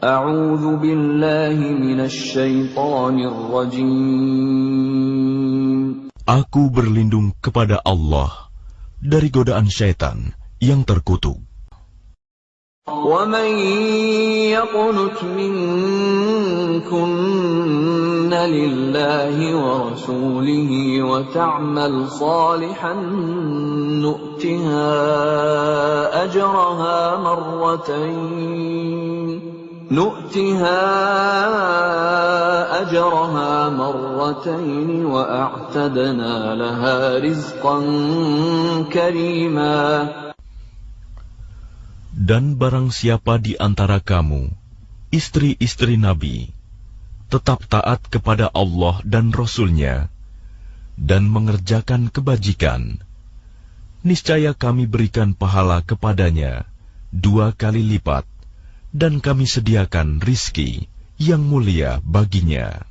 A'udzu billahi minasy syaithanir rajim. Aku berlindung kepada Allah dari godaan syaitan yang terkutuk. وَمَن يَقْنُتْ مِنكُنَّ لِلَّهِ وَرَسُولِهِ وَتَعْمَلْ صَالِحًا نُؤْتِهَا أَجْرَهَا مَرَّتَيْنِ وَأَعْتَدْنَا لَهَا رِزْقًا كَرِيمًا. Dan barang siapa di antara kamu, istri-istri Nabi, tetap taat kepada Allah dan Rasul-Nya, dan mengerjakan kebajikan, niscaya kami berikan pahala kepadanya 2 kali lipat, dan kami sediakan rizki yang mulia baginya.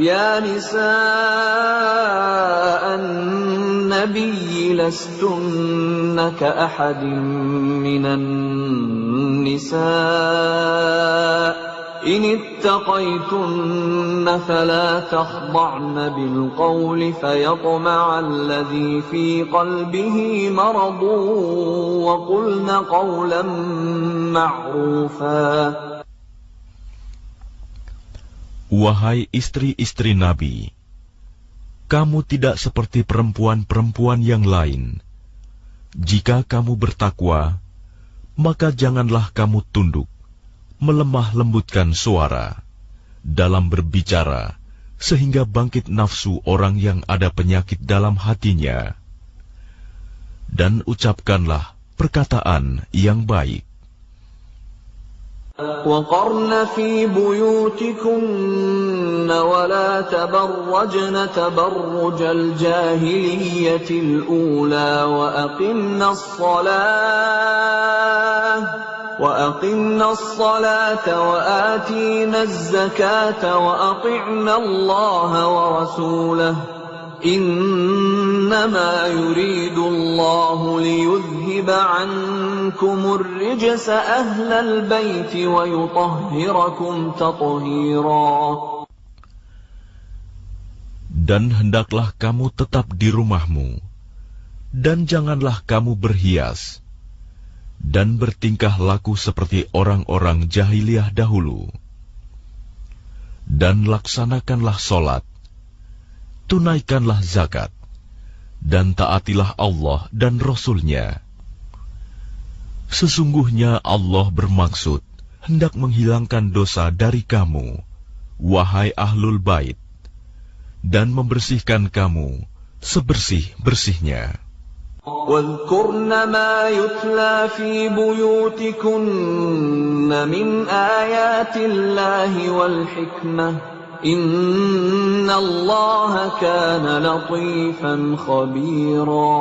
Ya nisa'an nabiyyi lastunna ka'ahadin minan nisa' in ittaqaytunna fala takhda'na bil qawli fayatma'a alladhi fi qalbihi maradun wa qulna qawlan ma'rufa. Wahai istri-istri Nabi, kamu tidak seperti perempuan-perempuan yang lain. Jika kamu bertakwa, maka janganlah kamu tunduk, melemah lembutkan suara dalam berbicara, sehingga bangkit nafsu orang yang ada penyakit dalam hatinya. Dan ucapkanlah perkataan yang baik. وَقَرْنَ فِي بُيُوتِكُنَّ وَلَا تَبَرَّجْنَ تَبَرُّجَ الْجَاهِلِيَّةِ الْأُولَى وَأَقِمْنَ الصَّلَاةَ وَآتِينَ الزَّكَاةَ وَأَطِعْنَ اللَّهَ وَرَسُولَهُ إِنَّمَا يُرِيدُ اللَّهُ لِيُذْهِبَ عَنكُمُ الرِّجْسَ أَهْلَ الْبَيْتِ وَيُطَهِّرَكُمْ تَطْهِيرًا. Dan hendaklah kamu tetap di rumahmu, dan janganlah kamu berhias, dan bertingkah laku seperti orang-orang jahiliyah dahulu. Dan laksanakanlah sholat, tunaikanlah zakat, dan taatilah Allah dan Rasul-Nya. Sesungguhnya Allah bermaksud hendak menghilangkan dosa dari kamu, wahai ahlul bait, dan membersihkan kamu sebersih-bersihnya. وَاذْكُرْنَ مَا يُتْلَى فِي بُيُوتِكُنَّ مِنْ آيَاتِ اللَّهِ وَالْحِكْمَةِ Inna Allah kana latifan khabira.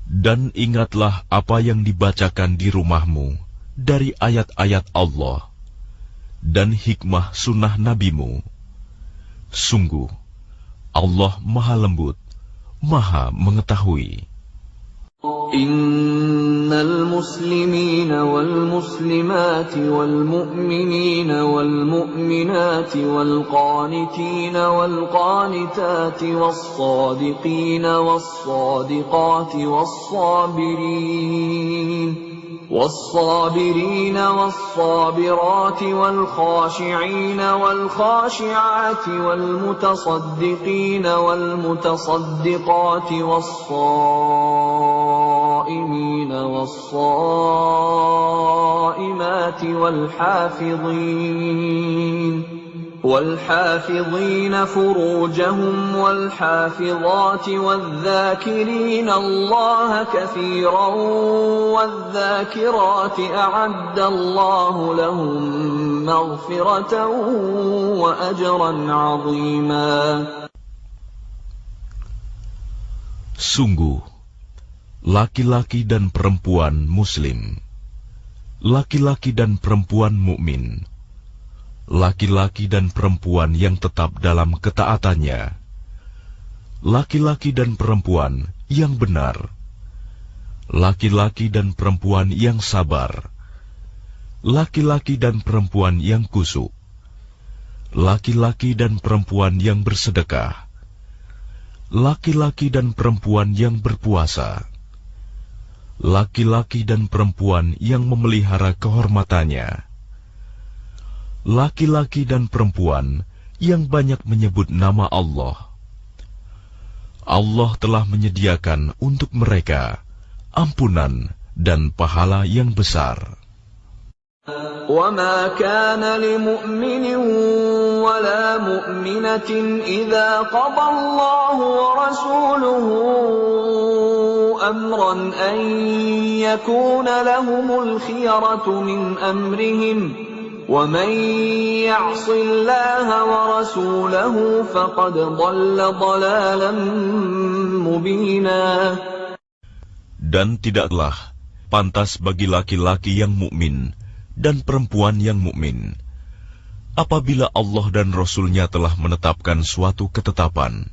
Dan ingatlah apa yang dibacakan di rumahmu dari ayat-ayat Allah dan hikmah sunnah nabimu. Sungguh, Allah Maha Lembut, Maha Mengetahui. Innal muslimina wal muslimati wal mu'minina wal mu'minati wal qanitina wal qanitati was sadiqina was sadiqati was sabirin was sabirati wal khashi'ina wal khashi'ati wal mutasaddiqina wal mutasaddiqati was الصائمين والصائمات والحافظين فروجهم والحافظات والذاكرين الله كثيرا والذاكرات أعد الله لهم مغفرة وأجرا عظيما. Sungguh, laki-laki dan perempuan muslim, laki-laki dan perempuan mukmin, laki-laki dan perempuan yang tetap dalam ketaatannya, laki-laki dan perempuan yang benar, laki-laki dan perempuan yang sabar laki-laki dan perempuan yang kusuk, laki-laki dan perempuan yang bersedekah, laki-laki dan perempuan yang berpuasa, laki-laki dan perempuan yang memelihara kehormatannya, laki-laki dan perempuan yang banyak menyebut nama Allah. Allah telah menyediakan untuk mereka ampunan dan pahala yang besar. وَمَا كَانَ لِمُؤْمِنٍ وَلَا مُؤْمِنَةٍ إِذَا قَضَى اللَّهُ وَرَسُولُهُ أَمْرًا أَن يَكُونَ لَهُمُ الْخِيَرَةُ مِنْ أَمْرِهِمْ وَمَن يَعْصِ اللَّهَ وَرَسُولَهُ فَقَدْ ضَلَّ ضَلَالًا مُبِينًا. Dan tidaklah pantas bagi laki-laki yang mukmin dan perempuan yang mukmin, apabila Allah dan Rasul-Nya telah menetapkan suatu ketetapan,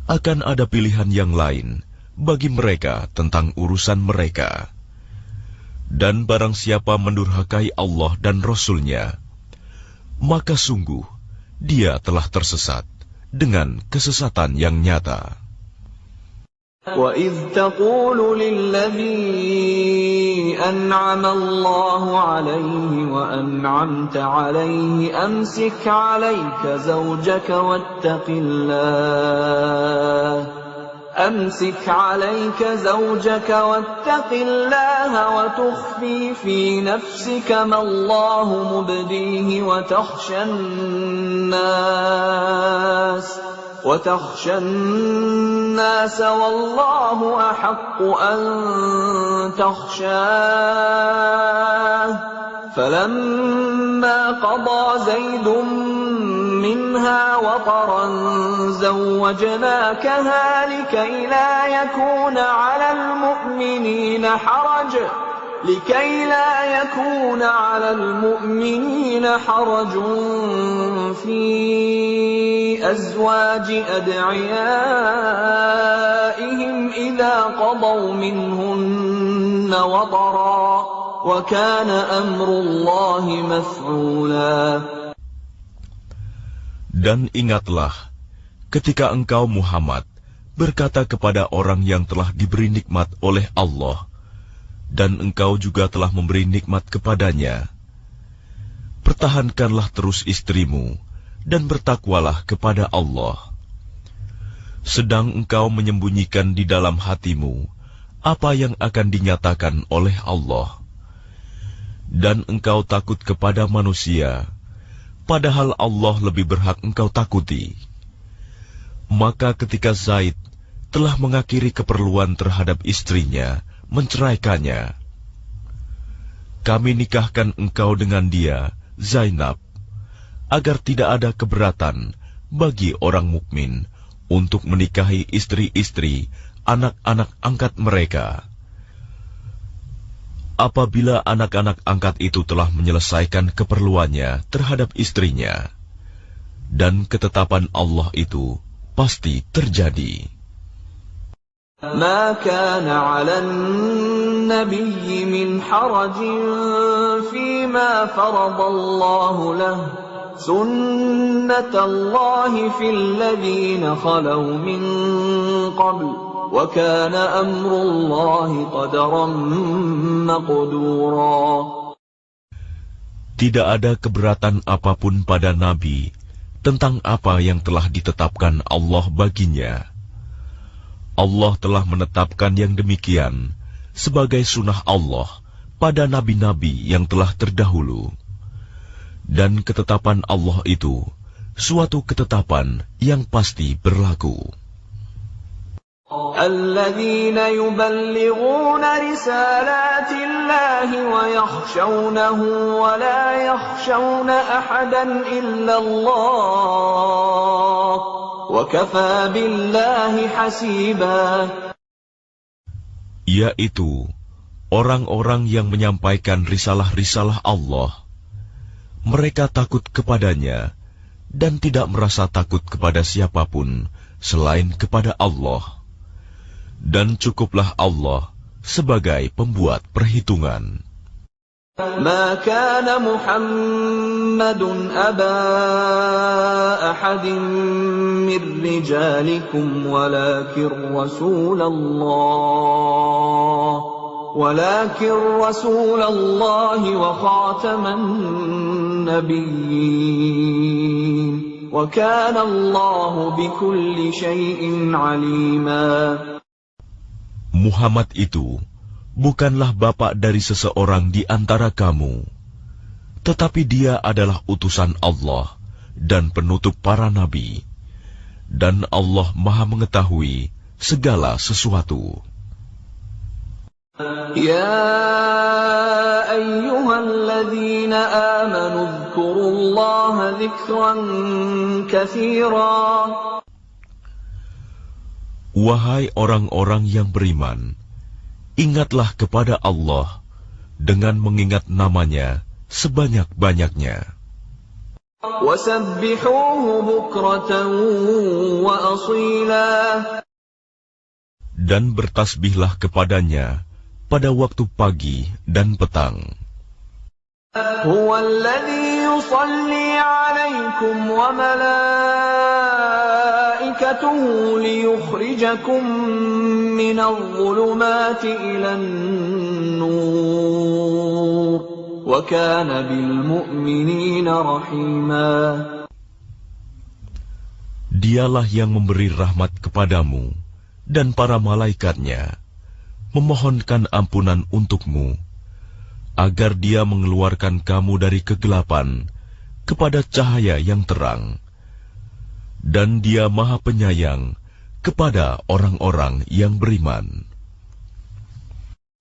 akan ada pilihan yang lain bagi mereka tentang urusan mereka. Dan barang siapa mendurhakai Allah dan Rasul-Nya, maka sungguh dia telah tersesat dengan kesesatan yang nyata. وَإِذْ تَقُولُ لِلَّذِي أَنْعَمَ اللَّهُ عَلَيْهِ وَأَنْعَمْتَ عَلَيْهِ أَمْسِكْ عَلَيْكَ زَوْجَكَ وَاتَّقِ اللَّهَ وَتُخْفِي فِي نَفْسِكَ مَا اللَّهُ مُبْدِيهِ وَتَخْشَى النَّاسَ وَاللَّهُ أَحَقُّ أَن تَخْشَاهُ فَلَمَّا قَضَى زَيْدٌ مِّنْهَا وَطَرًا زَوَّجْنَاكَهَا لِكَيْ لَا يَكُونَ عَلَى الْمُؤْمِنِينَ حَرَجٌ فِي أَزْوَاجِ أَدْعِيَائِهِمْ إِذَا قَضَوْا مِنْهُنَّ وَطَرًا وَكَانَ أَمْرُ اللَّهِ مَفْعُولًا. Dan ingatlah ketika engkau Muhammad berkata kepada orang yang telah diberi nikmat oleh Allah, dan engkau juga telah memberi nikmat kepadanya, pertahankanlah terus istrimu dan bertakwalah kepada Allah. Sedang engkau menyembunyikan di dalam hatimu apa yang akan dinyatakan oleh Allah, dan engkau takut kepada manusia, padahal Allah lebih berhak engkau takuti. Maka ketika Zaid telah mengakhiri keperluan terhadap istrinya, menceraikannya, kami nikahkan engkau dengan dia, Zainab, agar tidak ada keberatan bagi orang mukmin untuk menikahi istri-istri anak-anak angkat mereka. Apabila anak-anak angkat itu telah menyelesaikan keperluannya terhadap istrinya, dan ketetapan Allah itu pasti terjadi. ما كان على النبي من حرج فيما فرض الله له سنة الله في الذين خلوا من قبل وكان أمر الله قدرا مقدورا. Tidak ada keberatan apapun pada Nabi tentang apa yang telah ditetapkan Allah baginya. Allah telah menetapkan yang demikian sebagai sunnah Allah pada nabi-nabi yang telah terdahulu. Dan ketetapan Allah itu suatu ketetapan yang pasti berlaku. الذين يبلغون رسالات الله ويخشونه ولا يخشون أحدا إلا الله وكفى بالله حسيبا. Yaitu orang-orang yang menyampaikan risalah-risalah Allah. Mereka takut kepadanya dan tidak merasa takut kepada siapapun selain kepada Allah. Dan cukuplah Allah sebagai pembuat perhitungan. ما كان محمد أبا أحد من رجالكم ولكن رسول الله وخاتم النبيين وكان الله بكل شيء عليما. Muhammad itu bukanlah bapak dari seseorang di antara kamu, tetapi dia adalah utusan Allah dan penutup para nabi, dan Allah Maha mengetahui segala sesuatu. Ya ayyuhalladzina amanu dzkurullaha dzikran katsira. Wahai orang-orang yang beriman, ingatlah kepada Allah dengan mengingat namanya sebanyak-banyaknya. Wasabbihuhu bukratan wa asila. Dan bertasbihlah kepadanya pada waktu pagi dan petang. Huwallazi yusalli 'alaikum wa malaikatuhu liyukhrijakum minadh dhulumati ilan nur wa kana bil mu'minina rahima. Dialah yang memberi rahmat kepadamu dan para malaikatnya, memohonkan ampunan untukmu, agar dia mengeluarkan kamu dari kegelapan kepada cahaya yang terang. Dan dia Maha Penyayang kepada orang-orang yang beriman.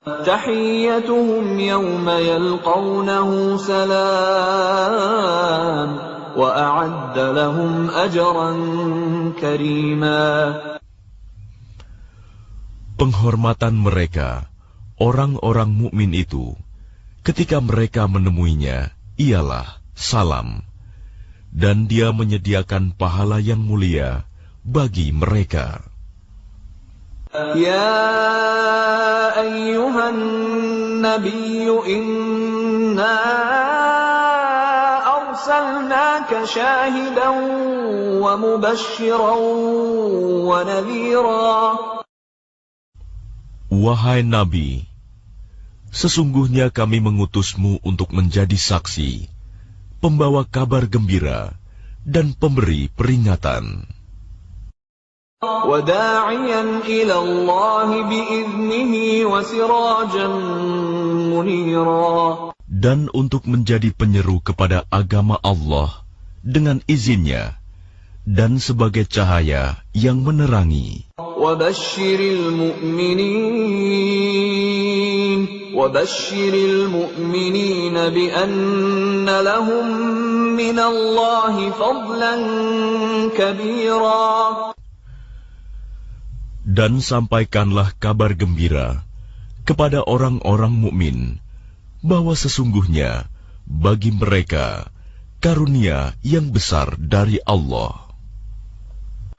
Tahiyyatuhum yawma yalqawnahu salam wa a'adda lahum ajran karima. Penghormatan mereka, orang-orang mukmin itu, ketika mereka menemuinya, ialah salam, dan dia menyediakan pahala yang mulia bagi mereka. Ya ayyuhan nabiyyu inna arsalnaka syahidan wa mubasysyiran wa nadhira. Wahai Nabi, sesungguhnya kami mengutusmu untuk menjadi saksi, pembawa kabar gembira, dan pemberi peringatan. وَدَاعِيًا إِلَى اللَّهِ بِإِذْنِهِ وَسِرَاجًا مُنِيرًا. Dan untuk menjadi penyeru kepada agama Allah dengan izinnya, dan sebagai cahaya yang menerangi. وَبَشِّرِ الْمُؤْمِنِينَ بِأَنَّ لَهُم مِّنَ اللَّهِ فَضْلًا كَبِيرًا. Dan sampaikanlah kabar gembira kepada orang-orang mukmin bahwa sesungguhnya bagi mereka karunia yang besar dari Allah.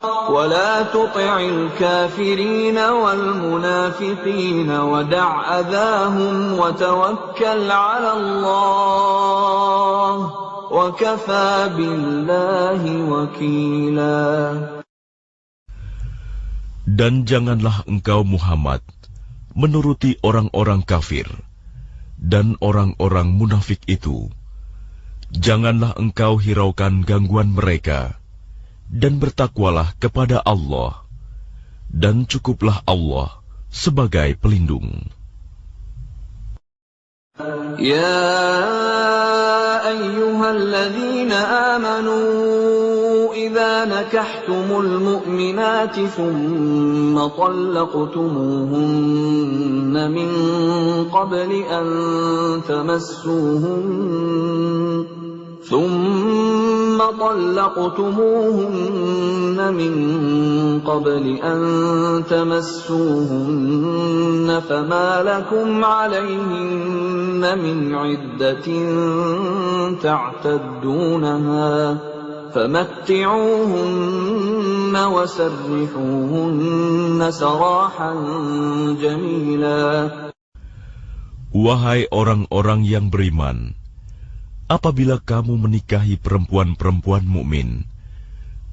وَلَا تُطِعِ الْكَافِرِينَ وَالْمُنَافِقِينَ وَدَعْ أَذَاهُمْ وَتَوَكَّلْ عَلَى اللَّهِ وَكَفَى بِاللَّهِ وَكِيلًا. Dan janganlah engkau Muhammad menuruti orang-orang kafir dan orang-orang munafik itu. Janganlah engkau hiraukan gangguan mereka, dan bertakwalah kepada Allah, dan cukuplah Allah sebagai pelindung. Ya ayyuhalladzina amanu idza nakahtumul mu'minati thumma talaqtumuhunna min qabli an tamassuhunna ثم طلقتموهن من قبل أن تمسوهن فما لكم عليهن من عدة تعتدونها فمتعوهن وسرحوهن سراحا جميلا. Wahai orang-orang yang beriman, apabila kamu menikahi perempuan-perempuan mukmin,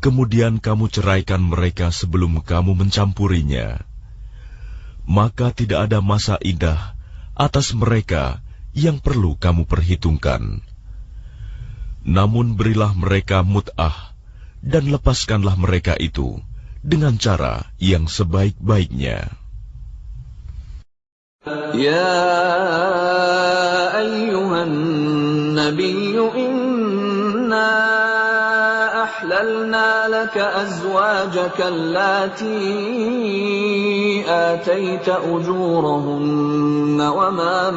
kemudian kamu ceraikan mereka sebelum kamu mencampurinya, maka tidak ada masa iddah atas mereka yang perlu kamu perhitungkan. Namun berilah mereka mut'ah dan lepaskanlah mereka itu dengan cara yang sebaik-baiknya. يا أيها النبي إنا أحللنا لك أزواجك اللاتي آتيت أجورهن وما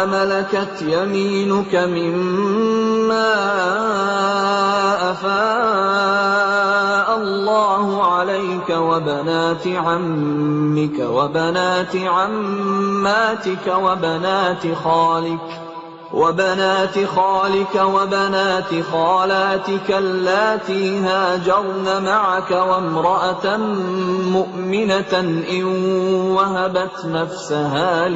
ملكت يمينك مما أفاء الله عليك وبنات عمك وبنات عماتك وبنات خالك وبنات خالاتك اللاتي هاجرن معك وامرأة مؤمنة إن وهبت نفسها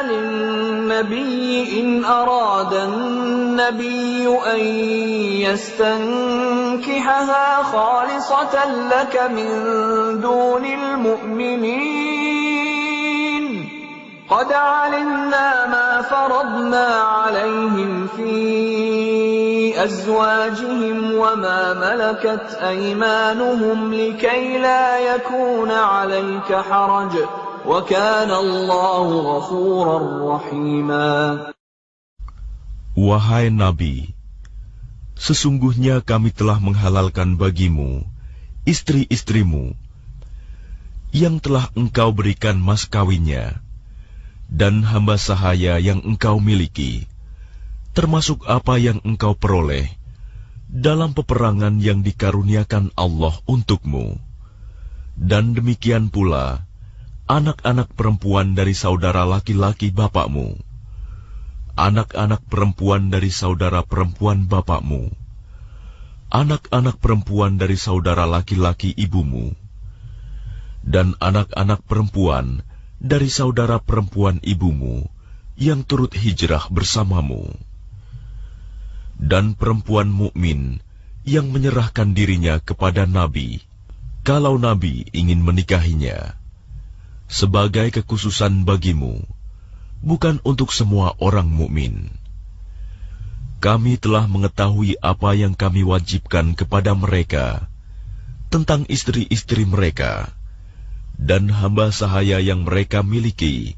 للنبي إن أراد النبي أن يستنكحها خالصة لك من دون المؤمنين قد علمنا ما فرضنا عليهم في أزواجهم وما ملكت أيمانهم لكي لا يكون عليك حرج وكان الله غفورا رحيما. Wahai Nabi, sesungguhnya kami telah menghalalkan bagimu istri-istrimu yang telah engkau berikan mas kawinnya dan hamba sahaya yang engkau miliki, termasuk apa yang engkau peroleh dalam peperangan yang dikaruniakan Allah untukmu, dan demikian pula anak-anak perempuan dari saudara laki-laki bapakmu, anak-anak perempuan dari saudara perempuan bapakmu, anak-anak perempuan dari saudara laki-laki ibumu, dan anak-anak perempuan dari saudara perempuan ibumu yang turut hijrah bersamamu, dan perempuan mukmin yang menyerahkan dirinya kepada Nabi, kalau Nabi ingin menikahinya, sebagai kekhususan bagimu, bukan untuk semua orang mukmin. Kami telah mengetahui apa yang kami wajibkan kepada mereka tentang istri-istri mereka dan hamba sahaya yang mereka miliki,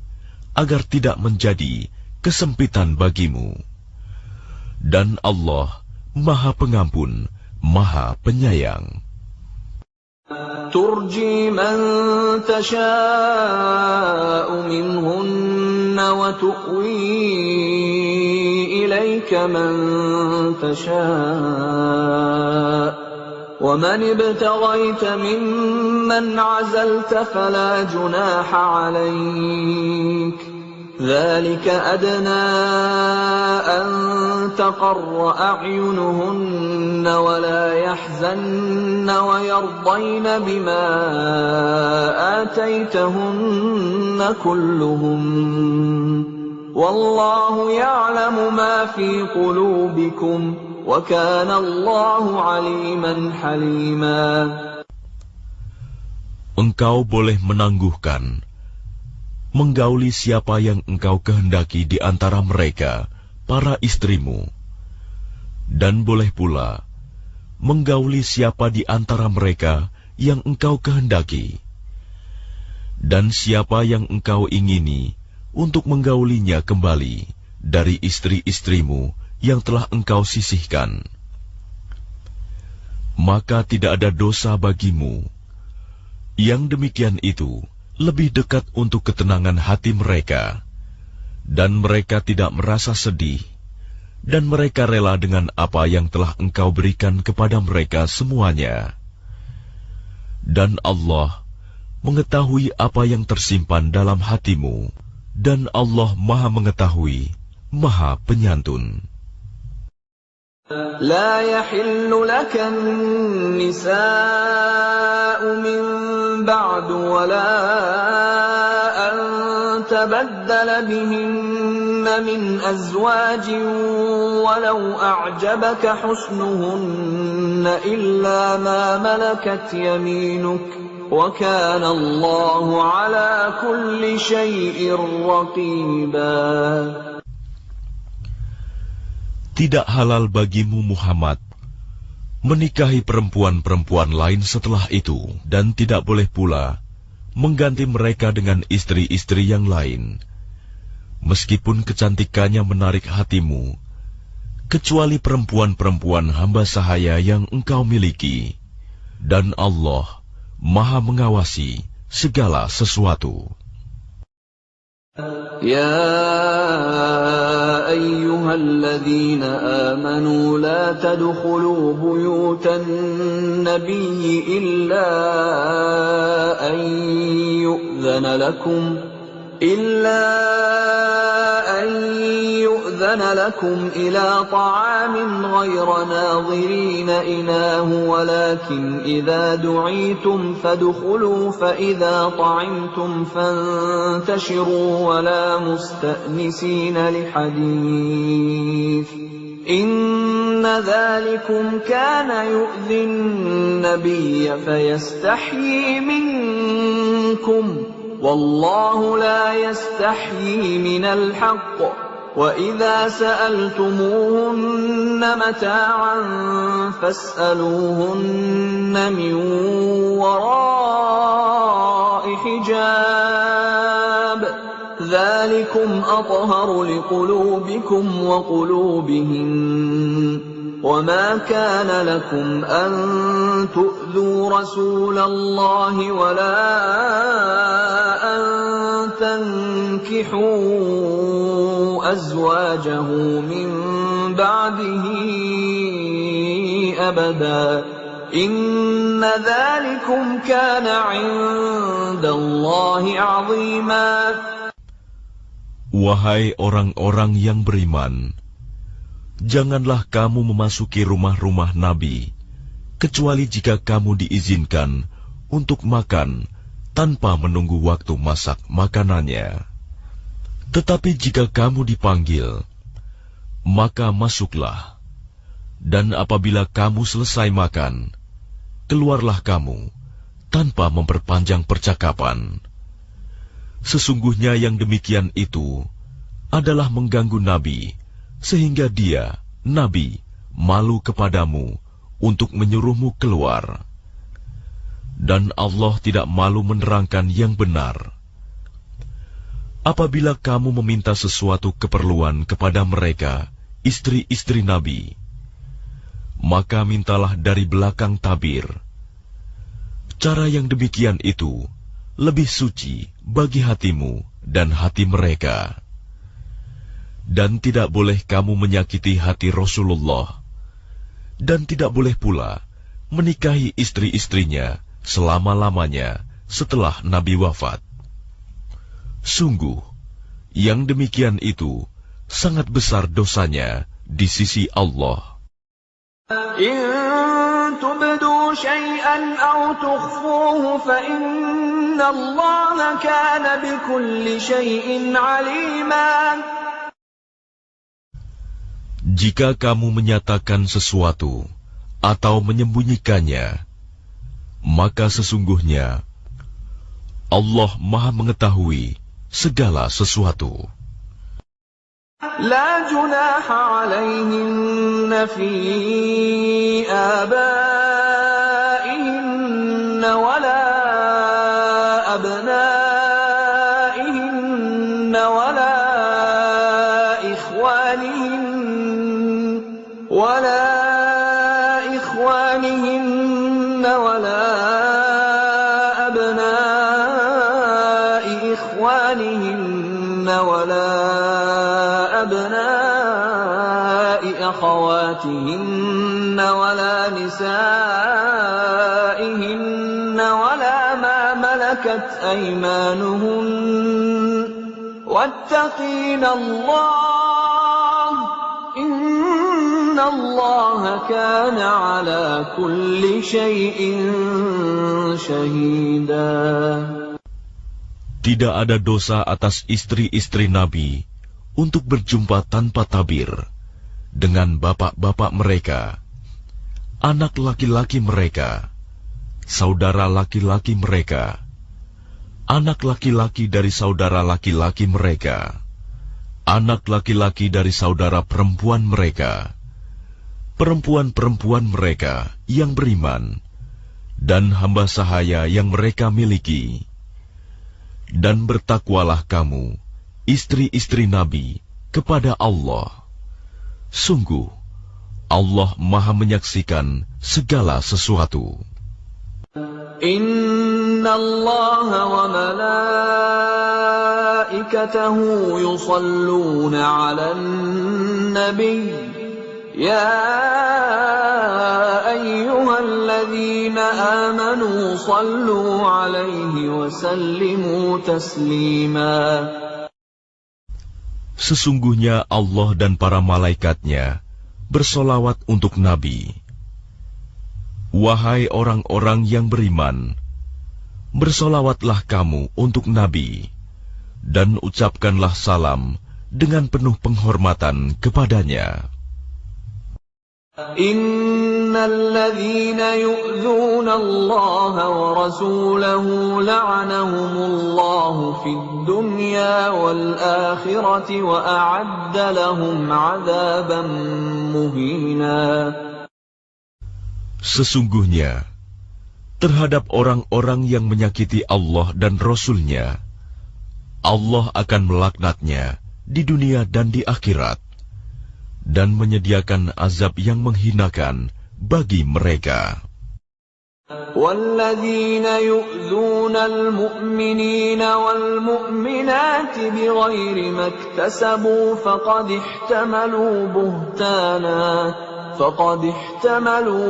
agar tidak menjadi kesempitan bagimu. Dan Allah Maha Pengampun, Maha Penyayang. ترجي من تشاء منهن وتؤوي إليك من تشاء ومن ابتغيت ممن عزلت فلا جناح عليك ذلك أدنى أن تقر أعينهن ولا يحزن ويرضين بما آتيتهن كلهم والله يعلم ما في قلوبكم وكان الله عليما حليما. Engkau boleh menangguhkan, menggauli siapa yang engkau kehendaki di antara mereka, para istrimu, dan boleh pula menggauli siapa di antara mereka yang engkau kehendaki, dan siapa yang engkau ingini untuk menggaulinya kembali dari istri-istrimu yang telah engkau sisihkan. Maka tidak ada dosa bagimu. Yang demikian itu lebih dekat untuk ketenangan hati mereka, dan mereka tidak merasa sedih, dan mereka rela dengan apa yang telah engkau berikan kepada mereka semuanya. Dan Allah mengetahui apa yang tersimpan dalam hatimu, dan Allah Maha Mengetahui, Maha Penyantun. لا يحل لك النساء من بعد ولا أن تبدل بهن من أزواج ولو أعجبك حسنهن إلا ما ملكت يمينك وكان الله على كل شيء رقيبا. Tidak halal bagimu Muhammad menikahi perempuan-perempuan lain setelah itu, dan tidak boleh pula mengganti mereka dengan istri-istri yang lain, meskipun kecantikannya menarik hatimu, kecuali perempuan-perempuan hamba sahaya yang engkau miliki, dan Allah Maha mengawasi segala sesuatu. يا أيها الذين آمنوا لا تدخلوا بيوت النبي إلا أن يؤذن لكم إلى طعام غير ناظرين إناه ولكن إذا دعيتم فادخلوا فإذا طعمتم فانتشروا ولا مستأنسين لحديث إن ذلكم كان يؤذي النبي فيستحيي منكم والله لا يستحيي من الحق وإذا سألتموهن متاعا فاسألوهن من وراء حجاب ذلكم أطهر لقلوبكم وقلوبهن وما كان لكم أن تؤذوا رسول الله ولا أن تنكحوا أزواجه من بعده أبدا إن ذلكم كان عند الله عظيما. Wahai orang-orang yang beriman, janganlah kamu memasuki rumah-rumah Nabi, kecuali jika kamu diizinkan untuk makan tanpa menunggu waktu masak makanannya. Tetapi jika kamu dipanggil, maka masuklah, dan apabila kamu selesai makan, keluarlah kamu tanpa memperpanjang percakapan. Sesungguhnya yang demikian itu adalah mengganggu Nabi, sehingga dia, Nabi, malu kepadamu untuk menyuruhmu keluar. Dan Allah tidak malu menerangkan yang benar. Apabila kamu meminta sesuatu keperluan kepada mereka, istri-istri Nabi, maka mintalah dari belakang tabir. Cara yang demikian itu lebih suci bagi hatimu dan hati mereka. Dan tidak boleh kamu menyakiti hati Rasulullah, dan tidak boleh pula menikahi istri-istrinya selama-lamanya setelah Nabi wafat. Sungguh, yang demikian itu sangat besar dosanya di sisi Allah. تبدوا شيئا أو تخفوه فإن الله كان بكل شيء عليما. Jika kamu menyatakan sesuatu atau menyembunyikannya, maka sesungguhnya Allah Maha mengetahui segala sesuatu. لا جناح عليهن في آبائهن ولا أبنائهن ولا إخوانهن ولا أبناء إخوانهن ولا أبناء أخواتهن ولا نسائهن ولا ما ملكت أيمانهن واتقين الله إن الله كان على كل شيء شهيدا. Tidak ada dosa atas istri-istri Nabi untuk berjumpa tanpa tabir dengan bapak-bapak mereka, anak laki-laki mereka, saudara laki-laki mereka, anak laki-laki dari saudara laki-laki mereka, anak laki-laki dari saudara perempuan mereka, perempuan-perempuan mereka yang beriman, dan hamba sahaya yang mereka miliki. Dan bertakwalah kamu, istri-istri Nabi, kepada Allah. Sungguh, Allah Maha menyaksikan segala sesuatu. Inna Allah wa malaikatahu yusalluna 'alan nabiy. Ya ayyuhalladzina amanu sallu 'alaihi wa sallimu taslima. Sesungguhnya Allah dan para malaikatnya bersolawat untuk Nabi. Wahai orang-orang yang beriman, bersolawatlah kamu untuk Nabi, dan ucapkanlah salam dengan penuh penghormatan kepadanya. Innalladzina yu'dzuna Allah wa rasulahu la'anahumullahu fid dunya wal akhirati wa a'adda lahum 'adzaban muhina. Sesungguhnya, terhadap orang-orang yang menyakiti Allah dan Rasul-Nya, Allah akan melaknatnya di dunia dan di akhirat, dan menyediakan azab yang menghinakan bagi mereka. وَالَّذِينَ يُؤْذُونَ الْمُؤْمِنِينَ وَالْمُؤْمِنَاتِ بِغَيْرِ مَا اكْتَسَبُوا فَقَدِ احْتَمَلُوا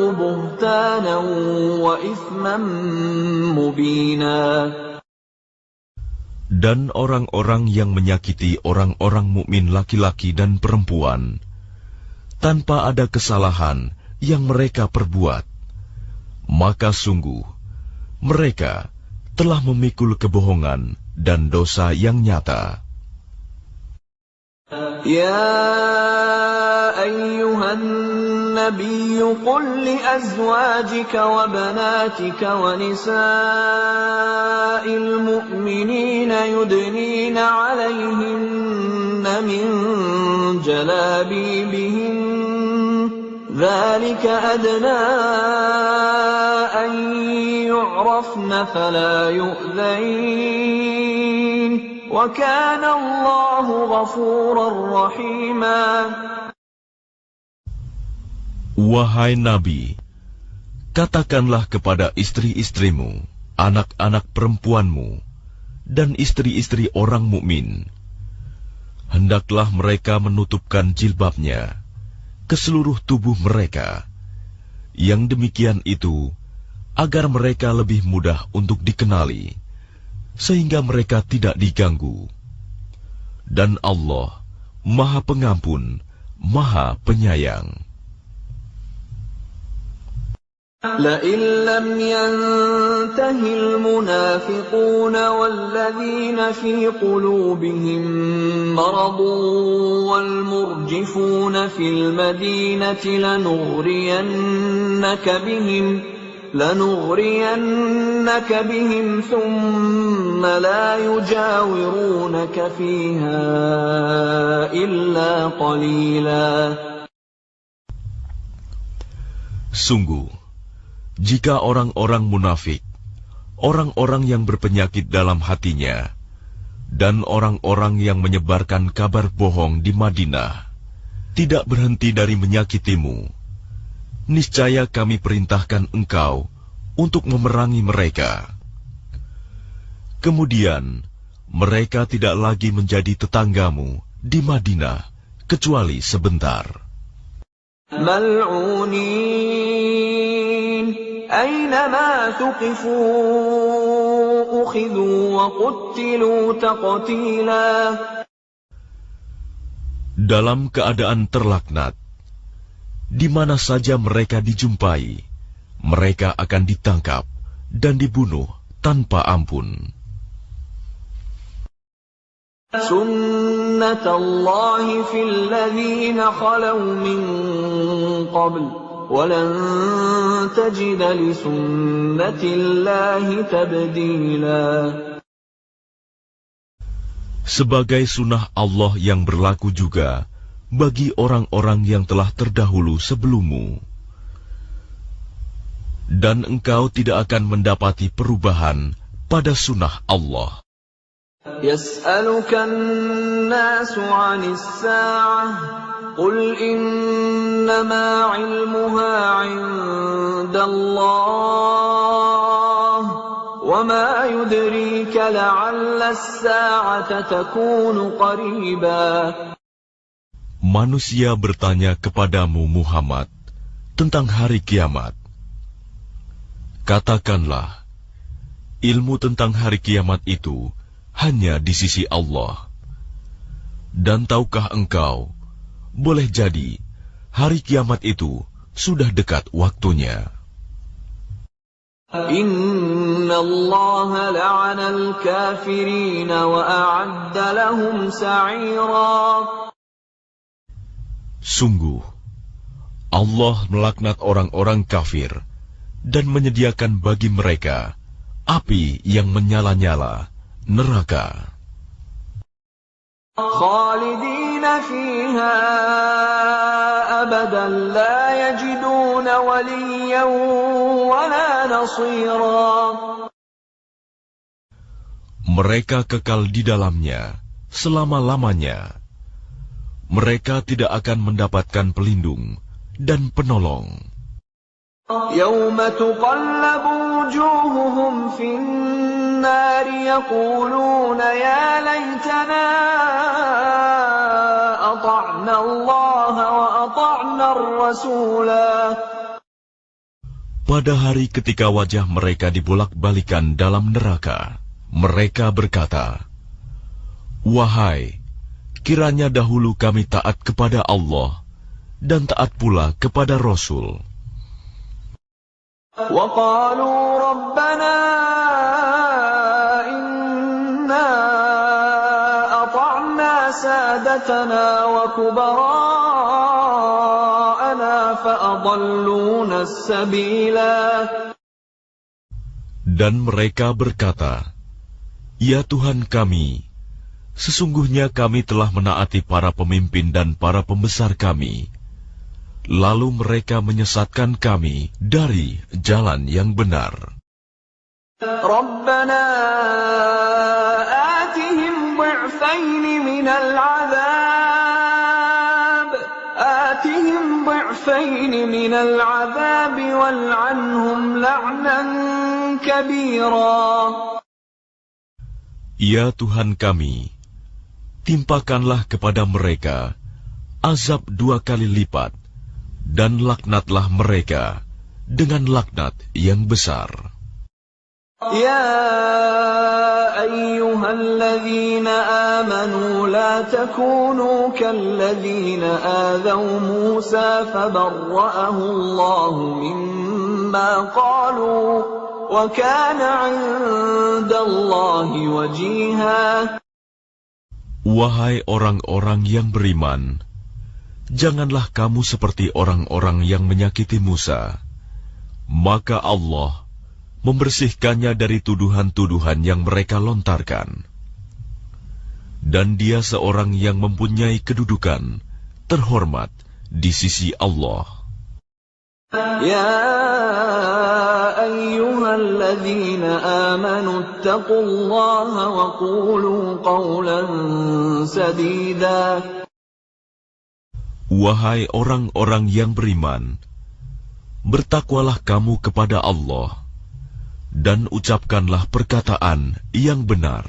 بُهْتَانًا وَإِثْمًا مُبِينًا. Dan orang-orang yang menyakiti orang-orang mukmin laki-laki dan perempuan tanpa ada kesalahan yang mereka perbuat, maka sungguh mereka telah memikul kebohongan dan dosa yang nyata. Ya ayyuhan nabiyyu qul li azwajika wa banatika wa nisa'il mu'minina yudnina 'alayhinna min jalabibihin dhalika adna an yu'rafna fala yu'dhain. وَكَانَ اللَّهُ غَفُورًا رَحِيمًا. Wahai Nabi, katakanlah kepada istri-istrimu, anak-anak perempuanmu, dan istri-istri orang mukmin, hendaklah mereka menutupkan jilbabnya ke seluruh tubuh mereka. Yang demikian itu agar mereka lebih mudah untuk dikenali, sehingga mereka tidak diganggu. Dan Allah Maha Pengampun, Maha Penyayang. لَئِن لَّمْ يَنْتَهِ الْمُنَافِقُونَ وَالَّذِينَ فِي قُلُوبِهِم مَّرَضٌ وَالْمُرْجِفُونَ فِي الْمَدِينَةِ لنغرينك بهم ثم لا يجاورونك فيها إلا قليلا. Sungguh, jika orang-orang munafik, orang-orang yang berpenyakit dalam hatinya, dan orang-orang yang menyebarkan kabar bohong di Madinah, tidak berhenti dari menyakitimu, niscaya kami perintahkan engkau untuk memerangi mereka. Kemudian, mereka tidak lagi menjadi tetanggamu di Madinah, kecuali sebentar. Mal'unin, aynama tuqifu, ukhidhu wa quttilu taqtila. Dalam keadaan terlaknat, Di mana saja mereka dijumpai, mereka akan ditangkap dan dibunuh tanpa ampun. Sunnatullahi fil ladzina khalaw min qabl wa lan tajida li sunnatillahi tabdila. Sebagai sunnah Allah yang berlaku juga bagi orang-orang yang telah terdahulu sebelummu. Dan engkau tidak akan mendapati perubahan pada sunnah Allah. Yas'alukan nasu 'anis sa'ah qul innama 'ilmuha 'indallah wa ma yudrika la'alla as-sa'ata takunu qariba. Manusia bertanya kepadamu Muhammad tentang hari kiamat. Katakanlah, ilmu tentang hari kiamat itu hanya di sisi Allah. Dan tahukah engkau, boleh jadi hari kiamat itu sudah dekat waktunya. Inna Allah la'ana al-kafirin wa a'adda lahum sa'ira. Sungguh, Allah melaknat orang-orang kafir dan menyediakan bagi mereka api yang menyala-nyala, neraka. Khalidina fiha abadan la yajiduna waliyan wala nasira. Mereka kekal di dalamnya selama-lamanya. Mereka tidak akan mendapatkan pelindung dan penolong. Yawma tuqallabu wujuhuhum fin nari yaquluna ya laytana ata'na Allah wa ata'na ar-rasula. Pada hari ketika wajah mereka dibolak-balikan dalam neraka, mereka berkata, "Wahai, kiranya dahulu kami taat kepada Allah dan taat pula kepada Rasul." وَقَالُوا رَبَّنَا إِنَّا أَطَعْنَا سَادَتَنَا وَكُبَرَاءَنَا فَأَضَلُّونَا السَّبِيلَا. Dan mereka berkata, "Ya Tuhan kami, sesungguhnya kami telah menaati para pemimpin dan para pembesar kami, lalu mereka menyesatkan kami dari jalan yang benar." Rabbana atihim ضعفين من العذاب والعنهم لعنا كبيرا. Ya Tuhan kami, timpakanlah kepada mereka azab 2 kali lipat, dan laknatlah mereka dengan laknat yang besar. Ya ayyuhalladzina amanu la takunu kalladzina adzaw Musa fabarra'ahu Allahu mimma qalu wa kana 'indallahi wajiha. Wahai orang-orang yang beriman, janganlah kamu seperti orang-orang yang menyakiti Musa. Maka Allah membersihkannya dari tuduhan-tuduhan yang mereka lontarkan. Dan dia seorang yang mempunyai kedudukan terhormat di sisi Allah. Ya ayyuhalladzina amanu ittaqullaha wa qulu qawlan sadida. Wahai orang-orang yang beriman, bertakwalah kamu kepada Allah, dan ucapkanlah perkataan yang benar.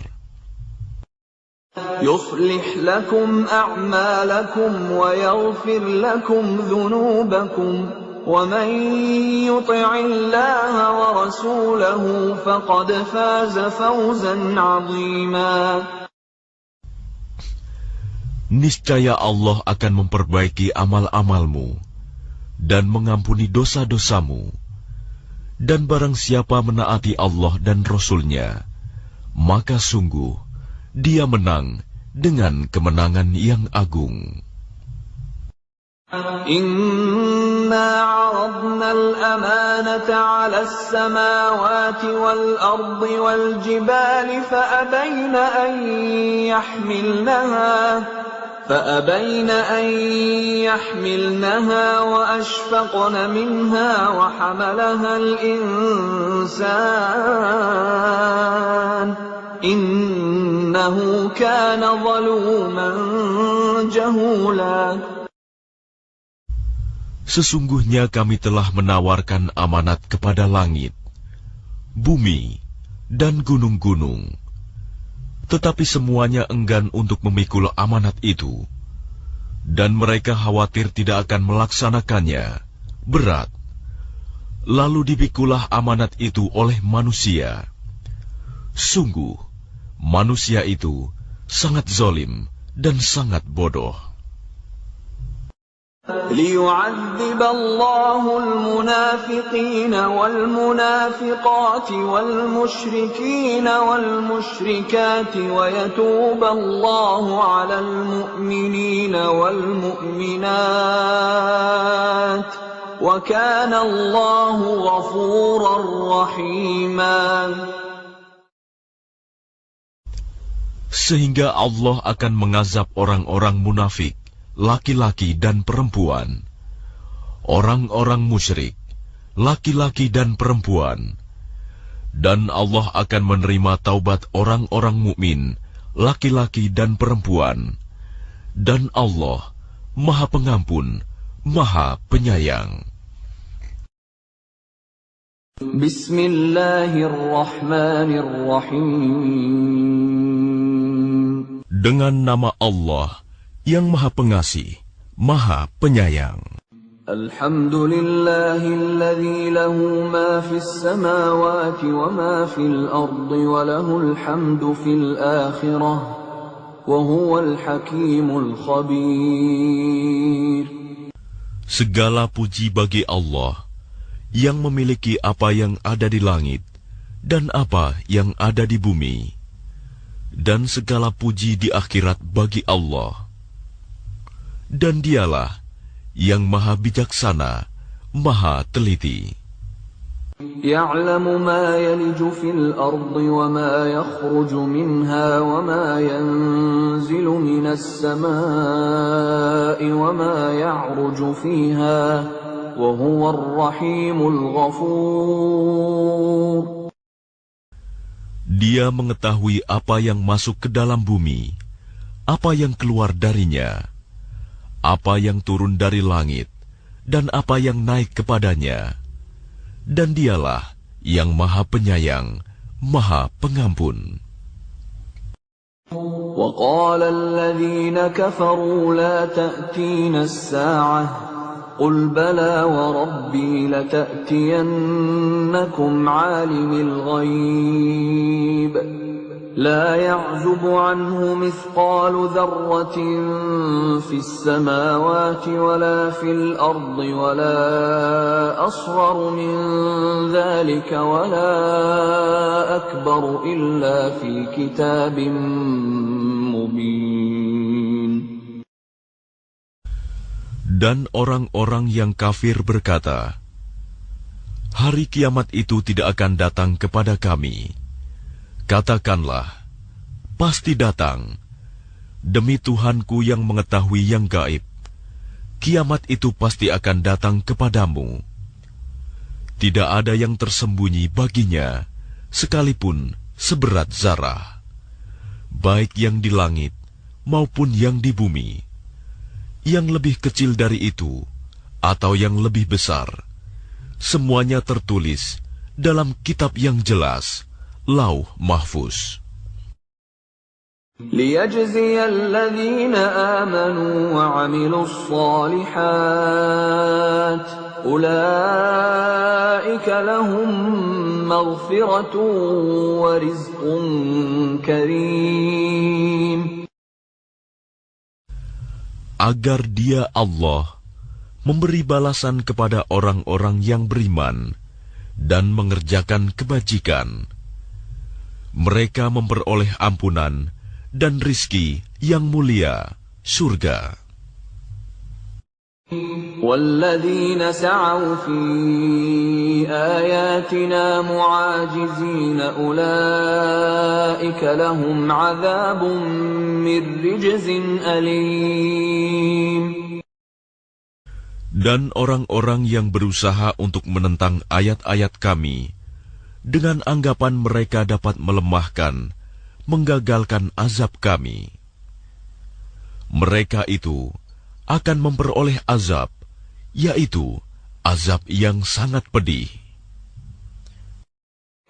Yuslih lakum a'malakum wa yaghfir lakum dhunubakum, wa man yuti'illaha wa rasulahu faqad faza fawzan 'azima. Niscaya Allah akan memperbaiki amal-amalmu dan mengampuni dosa-dosamu. Dan barang siapa menaati Allah dan Rasul-Nya, maka sungguh dia menang dengan kemenangan yang agung. Inna 'aradna al-amanata 'ala as-samawati wal-ardi wal-jibali فأبين أن يحملنها وأشفقن منها وحملها الإنسان إنه كان ظلوما جهولا. Sesungguhnya kami telah menawarkan amanat kepada langit, bumi, dan gunung-gunung. Tetapi semuanya enggan untuk memikul amanat itu, dan mereka khawatir tidak akan melaksanakannya, berat. Lalu dipikulah amanat itu oleh manusia. Sungguh, manusia itu sangat zalim dan sangat bodoh. ليعذب الله المنافقين والمنافقات والمشركين والمشركات ويتوب الله على المؤمنين والمؤمنات وكان الله غفورا رحيما. Sehingga Allah akan mengazab orang-orang munafik, laki-laki dan perempuan, orang-orang musyrik, laki-laki dan perempuan, dan Allah akan menerima taubat orang-orang mukmin, laki-laki dan perempuan, dan Allah Maha Pengampun, Maha Penyayang. Bismillahirrahmanirrahim. Dengan nama Allah yang Maha Pengasih, Maha Penyayang. Alhamdulillahilladzi lahu ma fis samawati wa ma fil ardi wa lahul hamdu fil akhirah wa huwal hakimul khabir. Segala puji bagi Allah yang memiliki apa yang ada di langit dan apa yang ada di bumi, dan segala puji di akhirat bagi Allah. Dan dialah yang maha bijaksana, maha teliti. Ya'lamu ma yaliju fil ardi wa ma yakhruju minha wa ma yanzilu minas samaa'i wa ma ya'ruju fiha wa huwar rahimul ghafur. Dia mengetahui apa yang masuk ke dalam bumi, apa yang keluar darinya, apa yang turun dari langit, dan apa yang naik kepadanya. Dan dialah yang Maha Penyayang, Maha Pengampun. وَقَالَ الَّذِينَ كَفَرُوا لَا تَأْتِينَا السَّاعَةُ قُلْ بَلَى وَرَبِّي لَتَأْتِيَنَّكُمْ عَالِمِ الْغَيْبِ لا يعزب عنه مثقال ذرة في السماوات ولا في الأرض ولا أصغر من ذلك ولا أكبر إلا في كتاب مبين. Dan orang-orang yang kafir berkata, hari kiamat itu tidak akan datang kepada kami. Katakanlah, pasti datang. Demi Tuhanku yang mengetahui yang gaib, kiamat itu pasti akan datang kepadamu. Tidak ada yang tersembunyi baginya, sekalipun seberat zarah, baik yang di langit maupun yang di bumi. Yang lebih kecil dari itu, atau yang lebih besar, semuanya tertulis dalam kitab yang jelas, Lauh Mahfuz. لِيَجْزِيَ الَّذِينَ آمَنُوا وَعَمِلُوا الصَّالِحَاتِ أُولَئِكَ لَهُم مَّغْفِرَةٌ وَرِزْقٌ كَرِيمٌ. Agar Dia Allah memberi balasan kepada orang-orang yang beriman dan mengerjakan kebajikan. Mereka memperoleh ampunan dan rizki yang mulia, surga. وَالَّذِينَ سَعَوْا فِي آيَاتِنَا مُعَاجِزِينَ أُولَئِكَ لَهُمْ عَذَابٌ مِّن رِّجْزٍ أَلِيمٌ. Dan orang-orang yang berusaha untuk menentang ayat-ayat Kami, dengan anggapan mereka dapat melemahkan, menggagalkan azab Kami, mereka itu akan memperoleh azab, yaitu azab yang sangat pedih.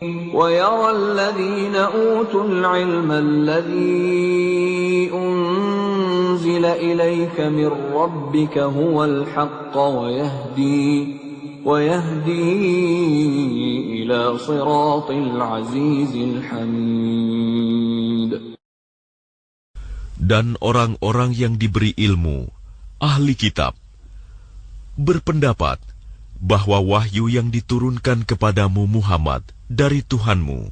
وَيَرَى الَّذِينَ أُوتُوا الْعِلْمَ الَّذِي أُنزِلَ إِلَيْكَ مِنْ رَبِّكَ هُوَ الْحَقَّ وَيَهْدِي إِلَى صِرَاطِ الْعَزِيزِ الْحَمِيدِ. Dan orang-orang yang diberi ilmu, ahli kitab, berpendapat bahwa wahyu yang diturunkan kepadamu Muhammad dari Tuhanmu,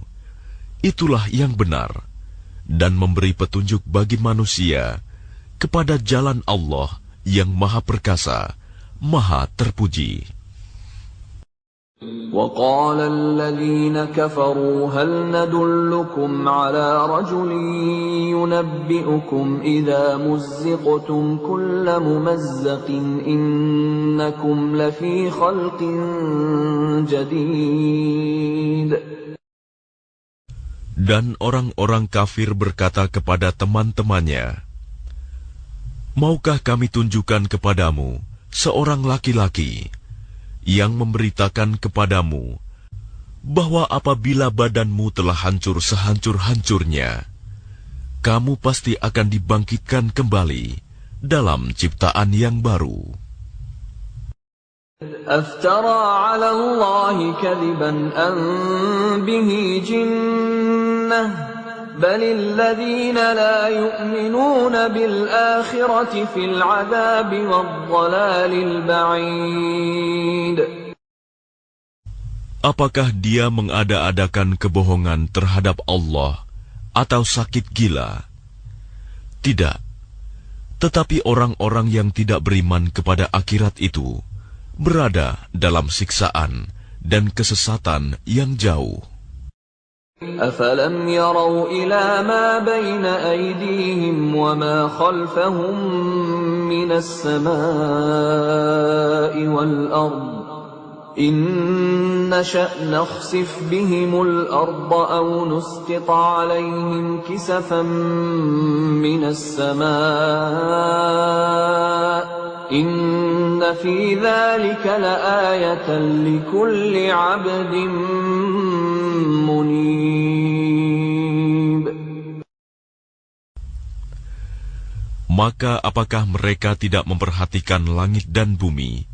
itulah yang benar, dan memberi petunjuk bagi manusia kepada jalan Allah yang Maha Perkasa, Maha Terpuji. وَقَالَ الَّذِينَ كَفَرُوا هَلْ نَدُلُّكُمْ عَلَى رَجُلٍ يُنَبِّئُكُمْ إِذَا مُزِّقْتُمْ كُلَّ مُمَزَّقٍ إِنَّكُمْ لَفِي خَلْقٍ جَدِيدٍ. Dan orang-orang kafir berkata kepada teman-temannya, "Maukah kami tunjukkan kepadamu seorang laki-laki yang memberitakan kepadamu bahwa apabila badanmu telah hancur sehancur-hancurnya, kamu pasti akan dibangkitkan kembali dalam ciptaan yang baru." أَفْتَرَى عَلَى اللَّهِ كَذِبًا أَمْ بِهِ جِنَّةٌ بَلِ الَّذِينَ لَا يُؤْمِنُونَ بِالْآخِرَةِ فِي الْعَذَابِ وَالضَّلَالِ الْبَعِيدِ. Apakah dia mengada-adakan kebohongan terhadap Allah atau sakit gila? Tidak. Tetapi orang-orang yang tidak beriman kepada akhirat itu berada dalam siksaan dan kesesatan yang jauh. أَفَلَمْ يَرَوْا إِلَى مَا بَيْنَ أَيْدِيهِمْ وَمَا خَلْفَهُمْ مِنَ السَّمَاءِ وَالْأَرْضِ إِنْ نَشَأْ نَخْسِفْ بِهِمُ الْأَرْضَ أَوْ نُسْقِطْ عَلَيْهِمْ كِسَفًا مِنَ السَّمَاءِ إِنَّ فِي ذَلِكَ لَآيَةً لِكُلِّ عَبْدٍ munib. Maka apakah mereka tidak memperhatikan langit dan bumi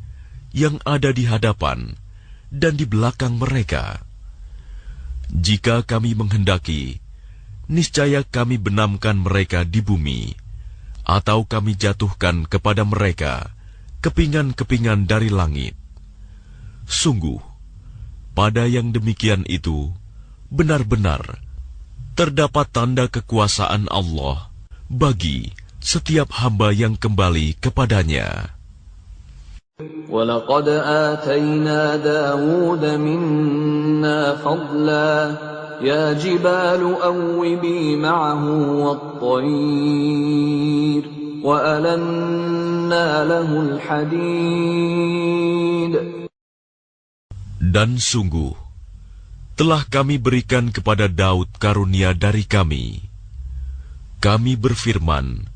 yang ada di hadapan dan di belakang mereka? Jika kami menghendaki, niscaya kami benamkan mereka di bumi, atau kami jatuhkan kepada mereka kepingan-kepingan dari langit. Sungguh, pada yang demikian itu, benar-benar terdapat tanda kekuasaan Allah bagi setiap hamba yang kembali kepadanya. وَلَقَدْ آتَيْنَا دَاوُودَ مِنَّا فَضْلًا يَا جِبَالُ أَوِّبِي مَعَهُ وَالطَّيْرَ وَأَلَنَّا لَهُ الْحَدِيدَ. Dan sungguh, telah kami berikan kepada Daud karunia dari kami. Kami berfirman,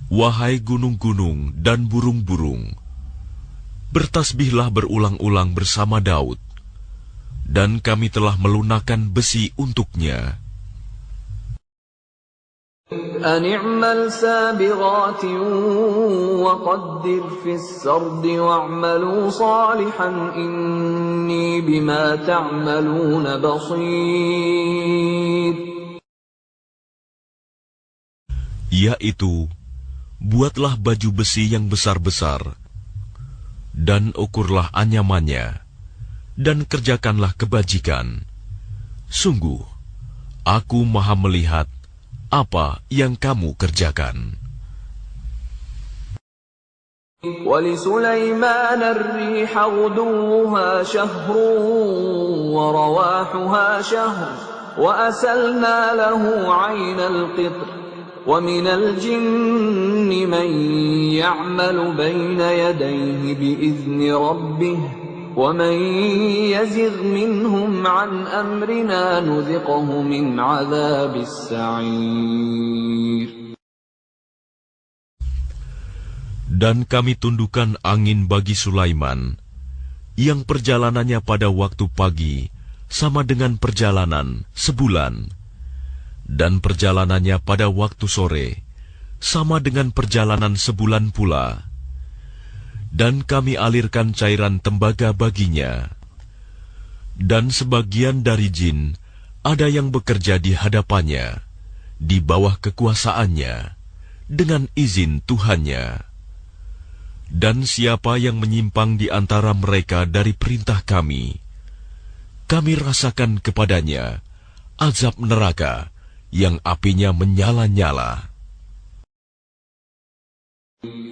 "Wahai gunung-gunung dan burung-burung, bertasbihlah berulang-ulang bersama Daud, dan kami telah melunakkan besi untuknya." أَنِ اعْمَلْ سَابِغَاتٍ وَقَدِّرْ فِي السَّرْدِ وَاعْمَلُوا صَالِحًا إِنِّي بِمَا تَعْمَلُونَ بَصِيرٌ. Yaitu, buatlah baju besi yang besar-besar, dan ukurlah anyamannya, dan kerjakanlah kebajikan. Sungguh, Aku Maha melihat apa yang kamu kerjakan. وَلِسُلَيْمَانَ الرِّيحَ غُدُوُّهَا شَهْرٌ وَرَوَاحُهَا شَهْرٌ وَأَسَلْنَا لَهُ عَيْنَ الْقِطْرِ وَمِنَ الْجِنِّ مَن يَعْمَلُ بَيْنَ يَدَيْهِ بِإِذْنِ رَبِّهِ وَمَن يَزِغْ مِنْهُمْ عَنْ أَمْرِنَا نُذِقْهُ مِنْ عَذَابِ السَّعِيرِ. Dan kami tundukkan angin bagi Sulaiman, yang perjalanannya pada waktu pagi sama dengan perjalanan sebulan, dan perjalanannya pada waktu sore sama dengan perjalanan sebulan pula. Dan kami alirkan cairan tembaga baginya. Dan sebagian dari jin ada yang bekerja di hadapannya, di bawah kekuasaannya, dengan izin Tuhannya. Dan siapa yang menyimpang di antara mereka dari perintah kami, kami rasakan kepadanya azab neraka yang apinya menyala-nyala.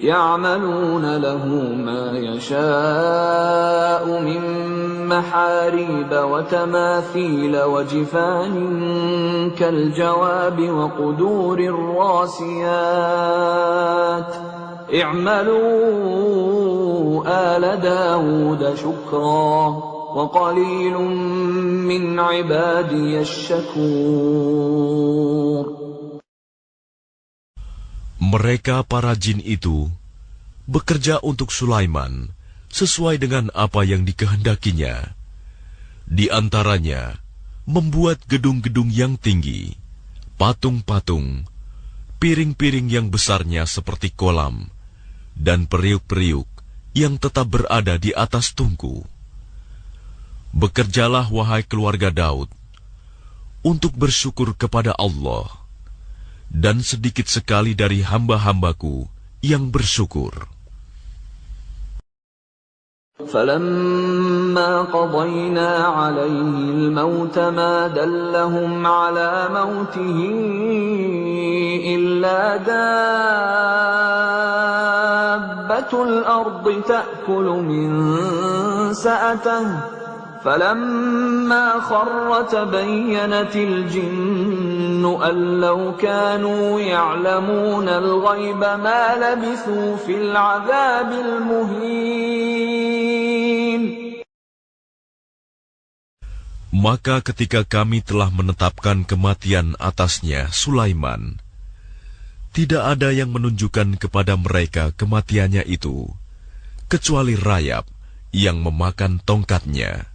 يَعْمَلُونَ لَهُ مَا يَشَاءُ مِن مَّحَارِيبَ وَتَمَاثِيلَ وَجِفَانٍ كَالْجَوَابِ وَقُدُورٍ رَّاسِيَاتٍ اعْمَلُوا آلَ دَاوُودَ شُكْرًا وَقَلِيلٌ مِّنْ عِبَادِيَ الشَّكُورُ. Mereka para jin itu bekerja untuk Sulaiman sesuai dengan apa yang dikehendakinya. Di antaranya, membuat gedung-gedung yang tinggi, patung-patung, piring-piring yang besarnya seperti kolam, dan periuk-periuk yang tetap berada di atas tungku. Bekerjalah, wahai keluarga Daud, untuk bersyukur kepada Allah, dan sedikit sekali dari hamba-hambaku yang bersyukur. فَلَمَّا قَضَيْنَا عَلَيْهِ الْمَوْتَ مَا دَلَّهُمْ عَلَى مَوْتِهِ إِلَّا دَابَّةُ الْأَرْضِ تَأْكُلُ مِنْ سَأَتَهُ فَلَمَّا خَرَّ تَبَيَّنَتِ الْجِنُّ أَن لَّوْ كَانُوا يَعْلَمُونَ الْغَيْبَ مَا لَبِثُوا فِي الْعَذَابِ الْمُهِينِ. Maka ketika kami telah menetapkan kematian atasnya Sulaiman, tidak ada yang menunjukkan kepada mereka kematiannya itu, kecuali rayap yang memakan tongkatnya.